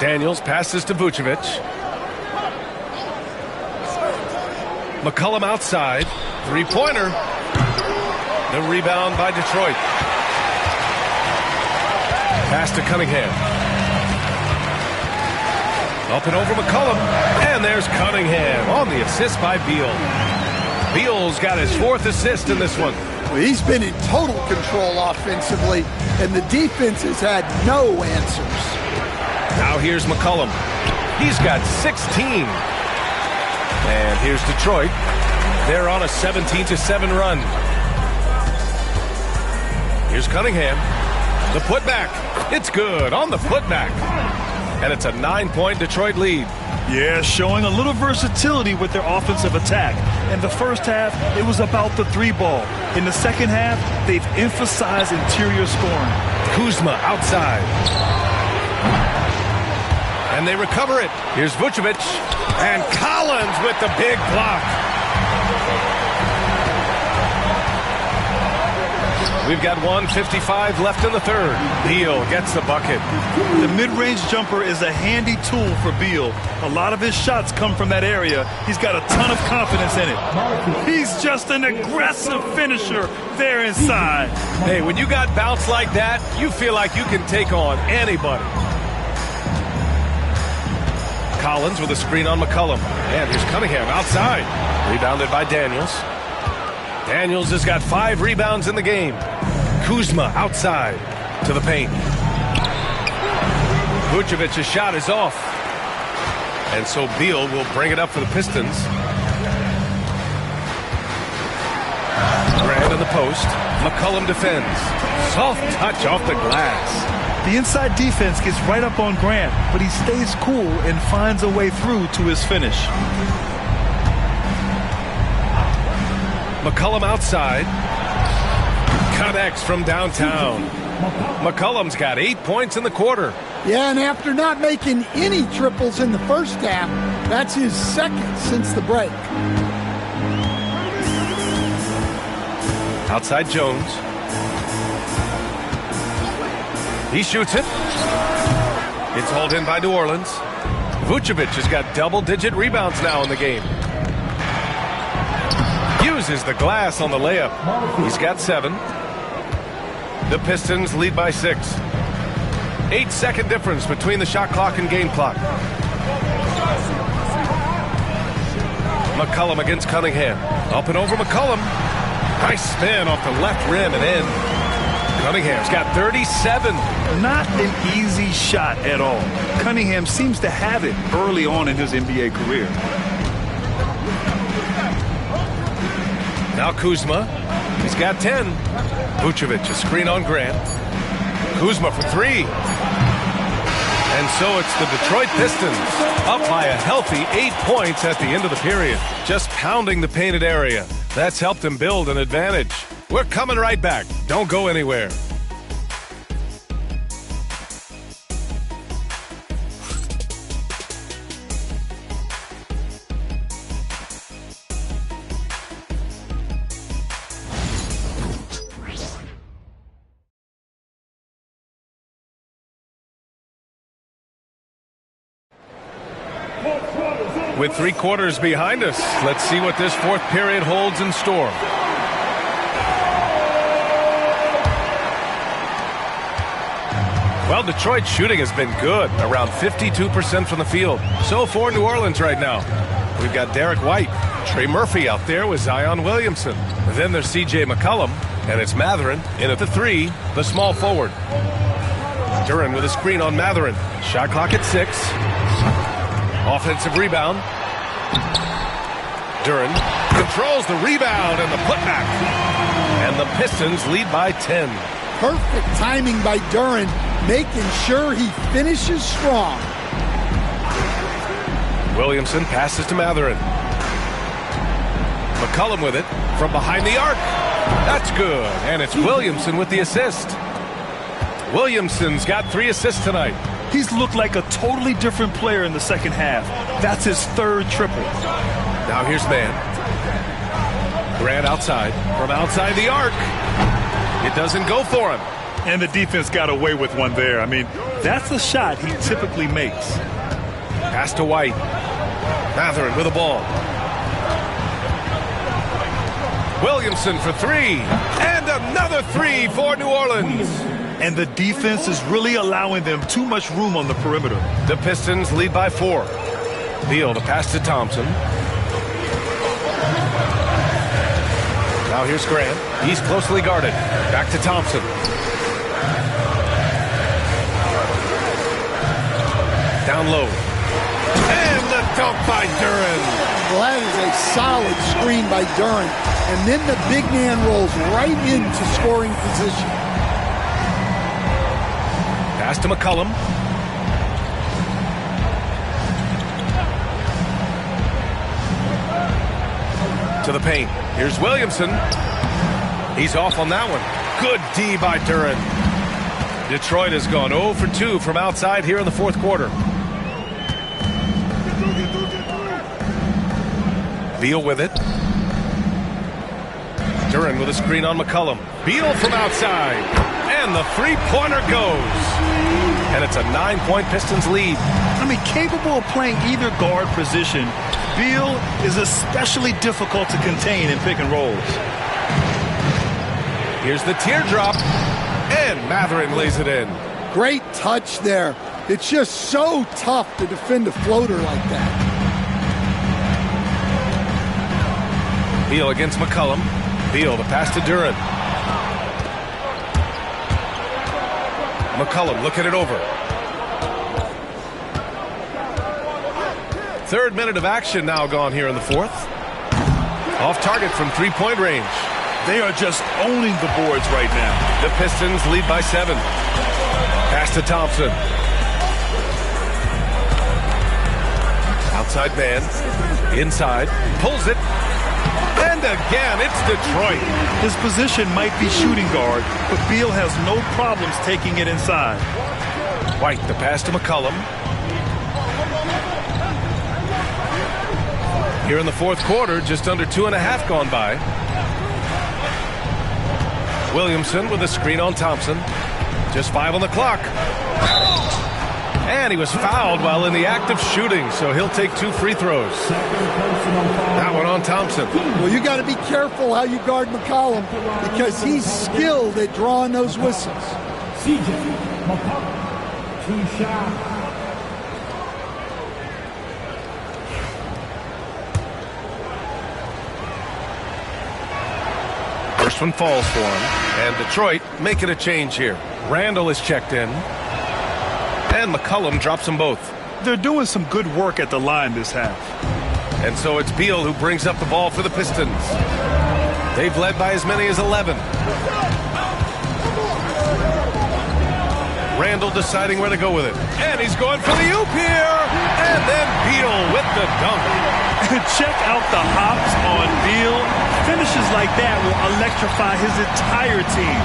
Daniels passes to Vucevic. McCollum outside. 3-pointer. The rebound by Detroit. Pass to Cunningham. Up and over McCollum. And there's Cunningham on the assist by Beal. Beal's got his 4th assist in this one. Well, he's been in total control offensively, and the defense has had no answers. Now here's McCollum. He's got 16. And here's Detroit. They're on a 17-7 run. Here's Cunningham. The putback. It's good on the putback. And it's a 9-point Detroit lead. Yeah, showing a little versatility with their offensive attack. In the first half, it was about the 3-ball. In the second half, they've emphasized interior scoring. Kuzma outside. And they recover it. Here's Vucevic. And Collins with the big block. We've got 1:55 left in the third. Beal gets the bucket. The mid-range jumper is a handy tool for Beal. A lot of his shots come from that area. He's got a ton of confidence in it. He's just an aggressive finisher there inside. Hey, when you got bounce like that, you feel like you can take on anybody. Collins with a screen on McCollum. And here's Cunningham outside. Rebounded by Daniels. Daniels has got 5 rebounds in the game. Kuzma outside to the paint. Vucevic's shot is off. And so Beal will bring it up for the Pistons. in the post. McCollum defends. Soft touch off the glass. The inside defense gets right up on Grant, but he stays cool and finds a way through to his finish. McCollum outside. Connects from downtown. McCollum's got 8 points in the quarter. Yeah, and after not making any triples in the first half, that's his second since the break. Outside Jones. He shoots it. It's hauled in by New Orleans. Vucevic has got double-digit rebounds now in the game. Uses the glass on the layup. He's got 7. The Pistons lead by 6. 8-second difference between the shot clock and game clock. McCollum against Cunningham. Up and over McCollum. Nice spin off the left rim and in. Cunningham's got 37. Not an easy shot at all. Cunningham seems to have it early on in his NBA career. Now Kuzma. He's got 10. Vucevic, a screen on Grant. Kuzma for 3. And so it's the Detroit Pistons up by a healthy 8 points at the end of the period. Just pounding the painted area. That's helped them build an advantage. We're coming right back. Don't go anywhere. With 3 quarters behind us, let's see what this fourth period holds in store. Well, Detroit's shooting has been good, around 52% from the field. So for New Orleans right now, we've got Derek White, Trey Murphy out there with Zion Williamson. Then there's C.J. McCollum, and it's Mathurin in at the 3, the small forward. Duren with a screen on Mathurin. Shot clock at 6. Offensive rebound. Duren controls the rebound and the putback. And the Pistons lead by 10. Perfect timing by Duren, making sure he finishes strong. Williamson passes to Mathurin. McCollum with it from behind the arc. That's good. And it's Williamson with the assist. Williamson's got 3 assists tonight. He's looked like a totally different player in the second half. That's his 3rd triple. Now here's man. Grant outside. From outside the arc. It doesn't go for him. And the defense got away with one there. I mean, that's the shot he typically makes. Pass to White. Mathurin with the ball. Williamson for 3. And another 3 for New Orleans. And the defense is really allowing them too much room on the perimeter. The Pistons lead by 4. Beal, the pass to Thompson. Now here's Grant. He's closely guarded. Back to Thompson. Down low. And the dunk by Duren. Well, that is a solid screen by Duren. And then the big man rolls right into scoring position. Pass to McCollum. To the paint. Here's Williamson. He's off on that one. Good D by Duren. Detroit has gone 0 for 2 from outside here in the fourth quarter. Beal with it. Duren with a screen on McCollum. Beal from outside. And the three-pointer goes. And it's a 9-point Pistons lead. I mean, capable of playing either guard position, Beal is especially difficult to contain in pick and rolls. Here's the teardrop. And Mathurin lays it in. Great touch there. It's just so tough to defend a floater like that. Beal against McCollum. Beal, the pass to Duren. McCollum looking it over. 3rd minute of action now gone here in the 4th. Off target from 3-point range. They are just owning the boards right now. The Pistons lead by 7. Pass to Thompson. Outside man. Inside. Pulls it. And again, it's Detroit. His position might be shooting guard, but Beal has no problems taking it inside. White, the pass to McCollum. Here in the fourth quarter, just under 2.5 gone by. Williamson with a screen on Thompson. Just 5 on the clock. And he was fouled while in the act of shooting, so he'll take 2 free throws. That one on Thompson. Well, you got to be careful how you guard McCollum because he's skilled at drawing those whistles. First one falls for him, and Detroit making a change here. Randall is checked in, and McCollum drops them both. They're doing some good work at the line this half. And so it's Beal who brings up the ball for the Pistons. They've led by as many as 11. Randall deciding where to go with it. And he's going for the oop here. And then Beal with the dunk. Check out the hops on Beal. Finishes like that will electrify his entire team.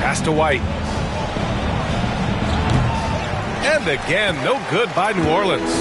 Pass to White. And again, no good by New Orleans.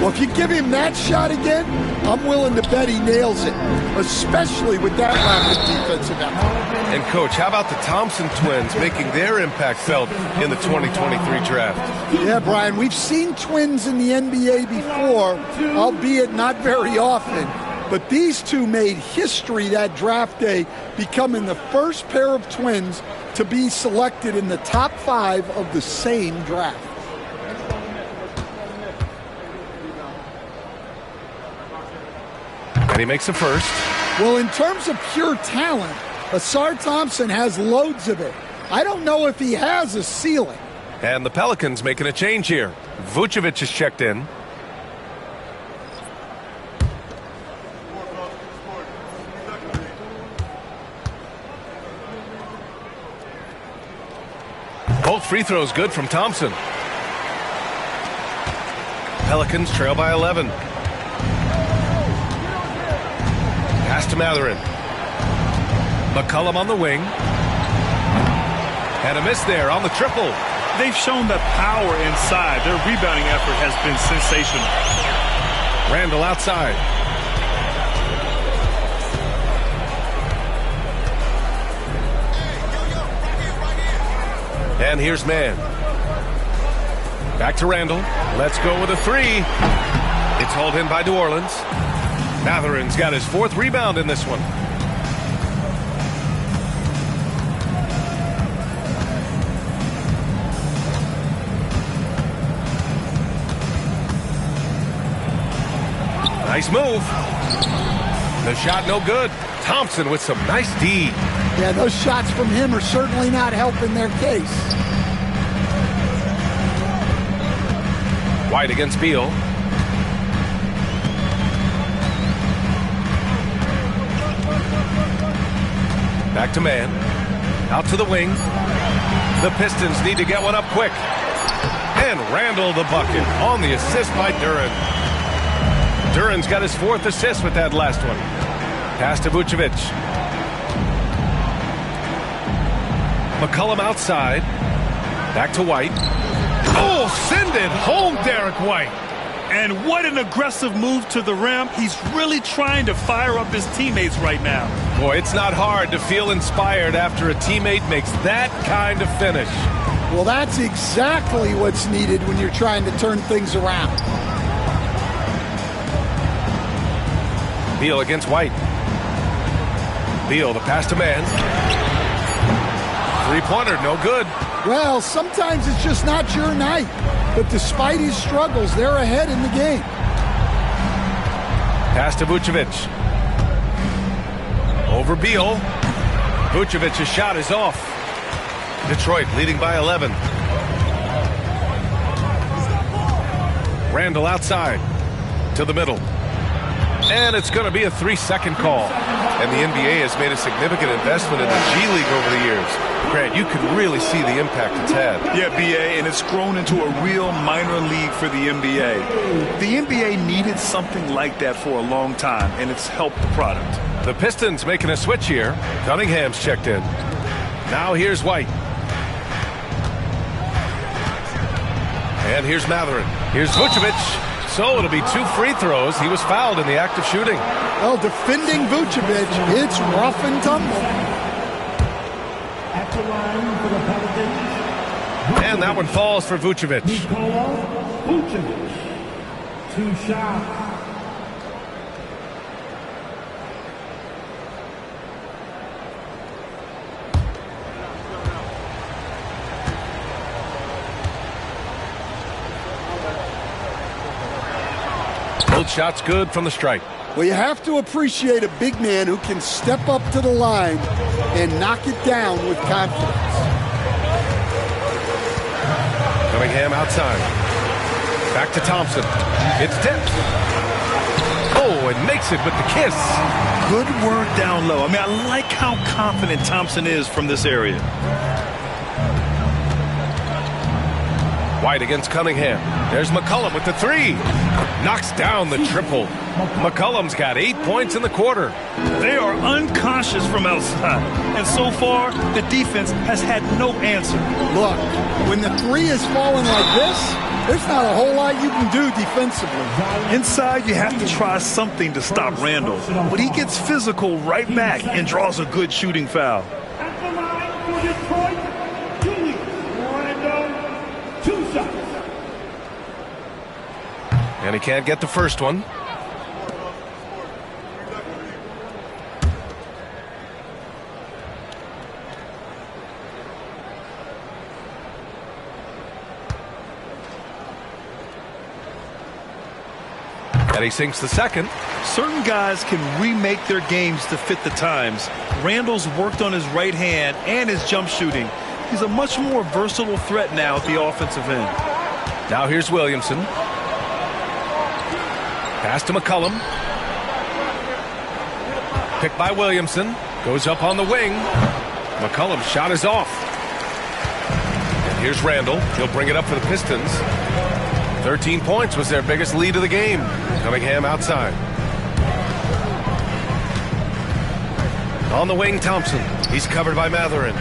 Well, if you give him that shot again, I'm willing to bet he nails it, especially with that rapid defensive effort. And, Coach, how about the Thompson twins making their impact felt in the 2023 draft? Yeah, Brian, we've seen twins in the NBA before, albeit not very often. But these two made history that draft day, becoming the first pair of twins to be selected in the top 5 of the same draft. And he makes a first. Well, in terms of pure talent, Asar Thompson has loads of it. I don't know if he has a ceiling. And the Pelicans making a change here. Vucevic is checked in. Both free throws good from Thompson. Pelicans trail by 11. Pass to Matherin. McCollum on the wing. And a miss there on the triple. They've shown the power inside. Their rebounding effort has been sensational. Randall outside. And here's Mann. Back to Randall. Let's go with a 3. It's hauled in by New Orleans. Matherin's got his 4th rebound in this one. Nice move. The shot no good. Thompson with some nice D. Yeah, those shots from him are certainly not helping their case. White against Beal. Back to Mann. Out to the wing. The Pistons need to get one up quick. And Randall the bucket on the assist by Duren. Duren's got his 4th assist with that last one. Pass to Vucevic. McCollum outside. Back to White. Oh, send it home, Derek White. And what an aggressive move to the rim. He's really trying to fire up his teammates right now. Boy, it's not hard to feel inspired after a teammate makes that kind of finish. Well, that's exactly what's needed when you're trying to turn things around. Beal against White. Beal, the pass to Mann. 3-pointer, no good. Well, sometimes it's just not your night. But despite his struggles, they're ahead in the game. Pass to Vucevic. Over Beal. Vucevic's shot is off. Detroit leading by 11. Randall outside to the middle. And it's going to be a 3-second call. And the NBA has made a significant investment in the G League over the years. Grant, you can really see the impact it's had. Yeah, BA, and it's grown into a real minor league for the NBA. The NBA needed something like that for a long time, and it's helped the product. The Pistons making a switch here. Cunningham's checked in. Now here's White. And here's Matherin. Here's Vucevic. So it'll be 2 free throws. He was fouled in the act of shooting. Well, defending Vucevic, it's rough and tumble. At the line for the Pelicans. And that one falls for Vucevic. Vucevic. 2 shots. Both shots good from the stripe. Well, you have to appreciate a big man who can step up to the line and knock it down with confidence. Cunningham outside. Back to Thompson. It's tipped. Oh, and makes it with the kiss. Good work down low. I mean, I like how confident Thompson is from this area. White against Cunningham. There's McCollum with the 3. Knocks down the triple. McCollum's got 8 points in the quarter. They are unconscious from outside. And so far, the defense has had no answer. Look, when the 3 is falling like this, there's not a whole lot you can do defensively. Inside, you have to try something to stop Randall. But he gets physical right back and draws a good shooting foul. At the line for Detroit, Julius Randle. 2 shots. And he can't get the first one. And he sinks the second. Certain guys can remake their games to fit the times. Randall's worked on his right hand and his jump shooting. He's a much more versatile threat now at the offensive end. Now here's Williamson. Pass to McCollum. Picked by Williamson. Goes up on the wing. McCollum's shot is off. And here's Randall. He'll bring it up for the Pistons. 13 points was their biggest lead of the game. Cunningham outside. On the wing, Thompson. He's covered by Matherin.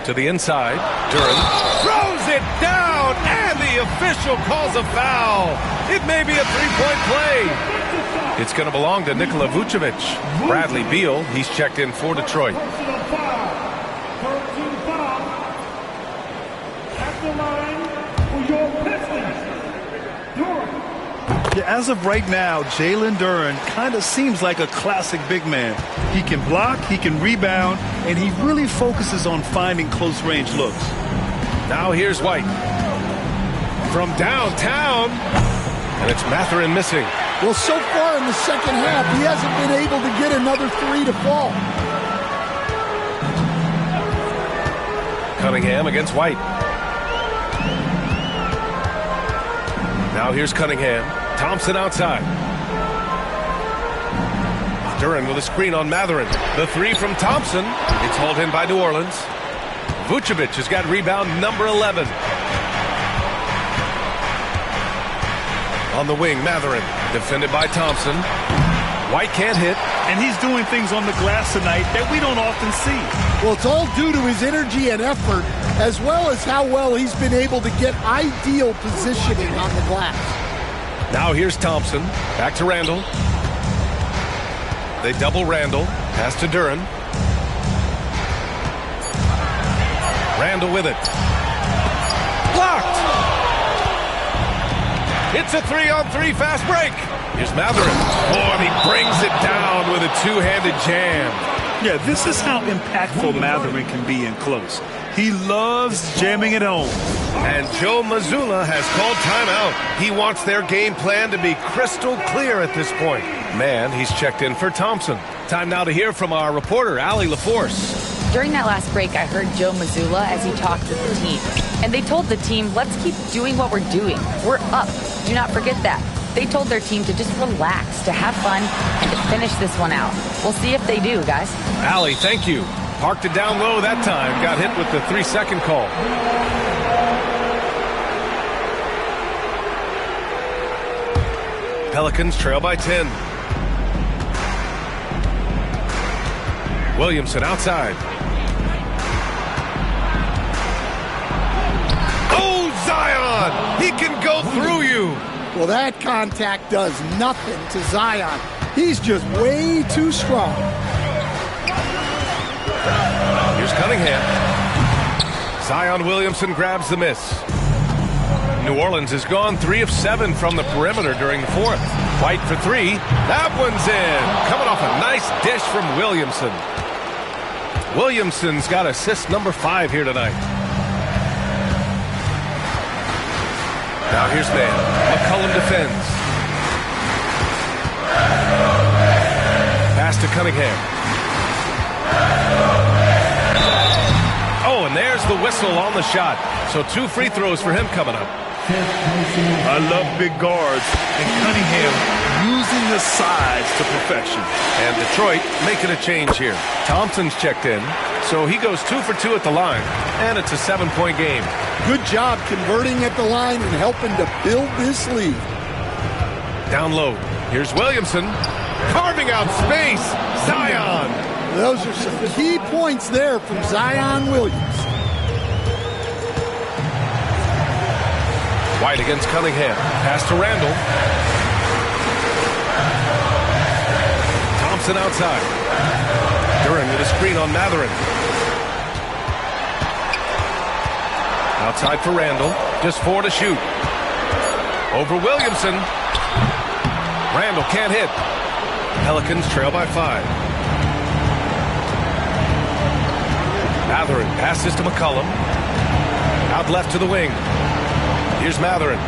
To the inside. Duren throws it down, and the official calls a foul. It may be a 3-point play. It's going to belong to Nikola Vucevic. Bradley Beal, he's checked in for Detroit. Yeah, as of right now, Jalen Duren kind of seems like a classic big man. He can block, he can rebound, and he really focuses on finding close-range looks. Now here's White. From downtown, and it's Matherin missing. Well, so far in the second half, he hasn't been able to get another 3 to fall. Cunningham against White. Now here's Cunningham. Thompson outside. Duren with a screen on Matherin. The 3 from Thompson. It's hauled in by New Orleans. Vucevic has got rebound number 11. On the wing, Matherin. Defended by Thompson. White can't hit. And he's doing things on the glass tonight that we don't often see. Well, it's all due to his energy and effort, as well as how well he's been able to get ideal positioning on the glass. Now here's Thompson. Back to Randall. They double Randall. Pass to Duren. Randall with it. Blocked! It's a 3-on-3 fast break. Here's Matherin. Oh, and he brings it down with a two-handed jam. Yeah, this is how impactful Matherin can be in close. He loves jamming it home. And Joe Mazzulla has called timeout. He wants their game plan to be crystal clear at this point. Man, he's checked in for Thompson. Time now to hear from our reporter, Allie LaForce. During that last break, I heard Joe Mazzulla as he talked with the team. And they told the team, let's keep doing what we're doing. We're up. Do not forget that. They told their team to just relax, to have fun, and to finish this one out. We'll see if they do, guys. Allie, thank you. Parked it down low that time. Got hit with the 3-second call. Pelicans trail by 10. Williamson outside. Oh, Zion! He can go through you. Well, that contact does nothing to Zion. He's just way too strong. Here's Cunningham. Zion Williamson grabs the miss. New Orleans has gone 3 of 7 from the perimeter during the fourth. White for 3. That one's in. Coming off a nice dish from Williamson. Williamson's got assist number 5 here tonight. Now here's man. McCollum defends. Pass to Cunningham. Oh, and there's the whistle on the shot. So 2 free throws for him coming up. I love big guards, and Cunningham using the size to perfection. And Detroit making a change here. Thompson's checked in, so he goes 2 for 2 at the line, and it's a 7-point game. Good job converting at the line and helping to build this lead. Down low, here's Williamson, carving out space. Zion. Those are some key points there from Zion Williams. White against Cunningham. Pass to Randall. Thompson outside. Duran with a screen on Mathurin. Outside for Randall. Just 4 to shoot. Over Williamson. Randall can't hit. Pelicans trail by 5. Mathurin passes to McCollum. Out left to the wing. Here's Mathurin.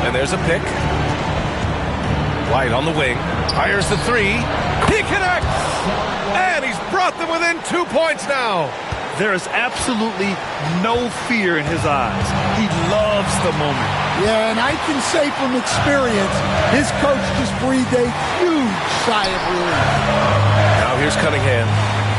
And there's a pick. White on the wing. Fires the 3. He connects! And he's brought them within 2 points now. There is absolutely no fear in his eyes. He loves the moment. Yeah, and I can say from experience, his coach just breathed a huge sigh of relief. Now here's Cunningham.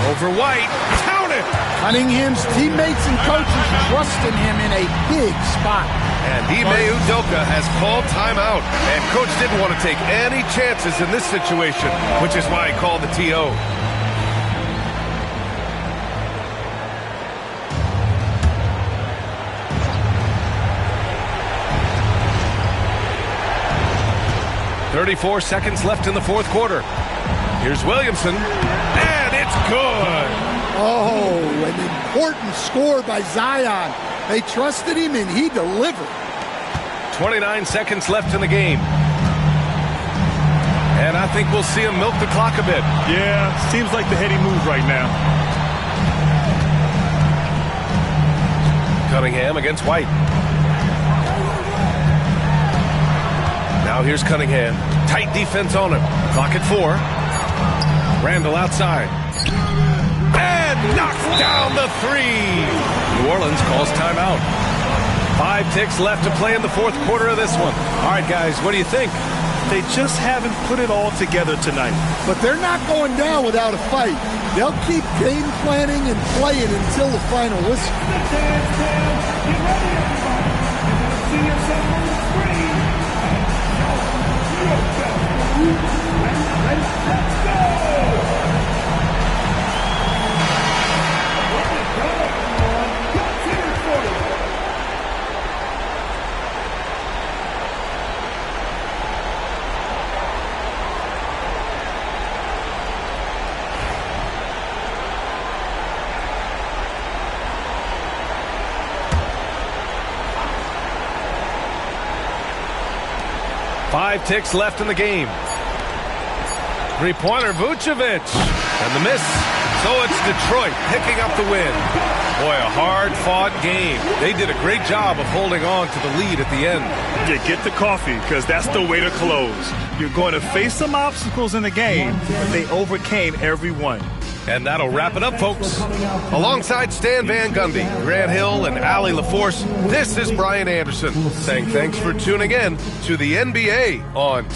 Over White. Count it! Cunningham's teammates and coaches trusting him in a big spot. And Ime Udoka has called timeout. And coach didn't want to take any chances in this situation, which is why he called the TO. .34 seconds left in the fourth quarter. Here's Williamson, and it's good. Oh, an important score by Zion. They trusted him, and he delivered. 29 seconds left in the game. And I think we'll see him milk the clock a bit. Yeah, seems like the heady move right now. Cunningham against White. Now here's Cunningham. Tight defense on him. Clock at 4. Randall outside. And knocks down the 3. New Orleans calls timeout. 5 ticks left to play in the fourth quarter of this one. All right, guys, what do you think? They just haven't put it all together tonight. But they're not going down without a fight. They'll keep game planning and playing until the final whistle. Five ticks left in the game. Three-pointer, Vucevic. And the miss. So it's Detroit picking up the win. Boy, a hard-fought game. They did a great job of holding on to the lead at the end. Yeah, get the coffee, because that's the way to close. You're going to face some obstacles in the game, but they overcame every one. And that'll wrap it up, folks. Alongside Stan Van Gundy, Grant Hill, and Allie LaForce, this is Brian Anderson saying thanks for tuning in to the NBA on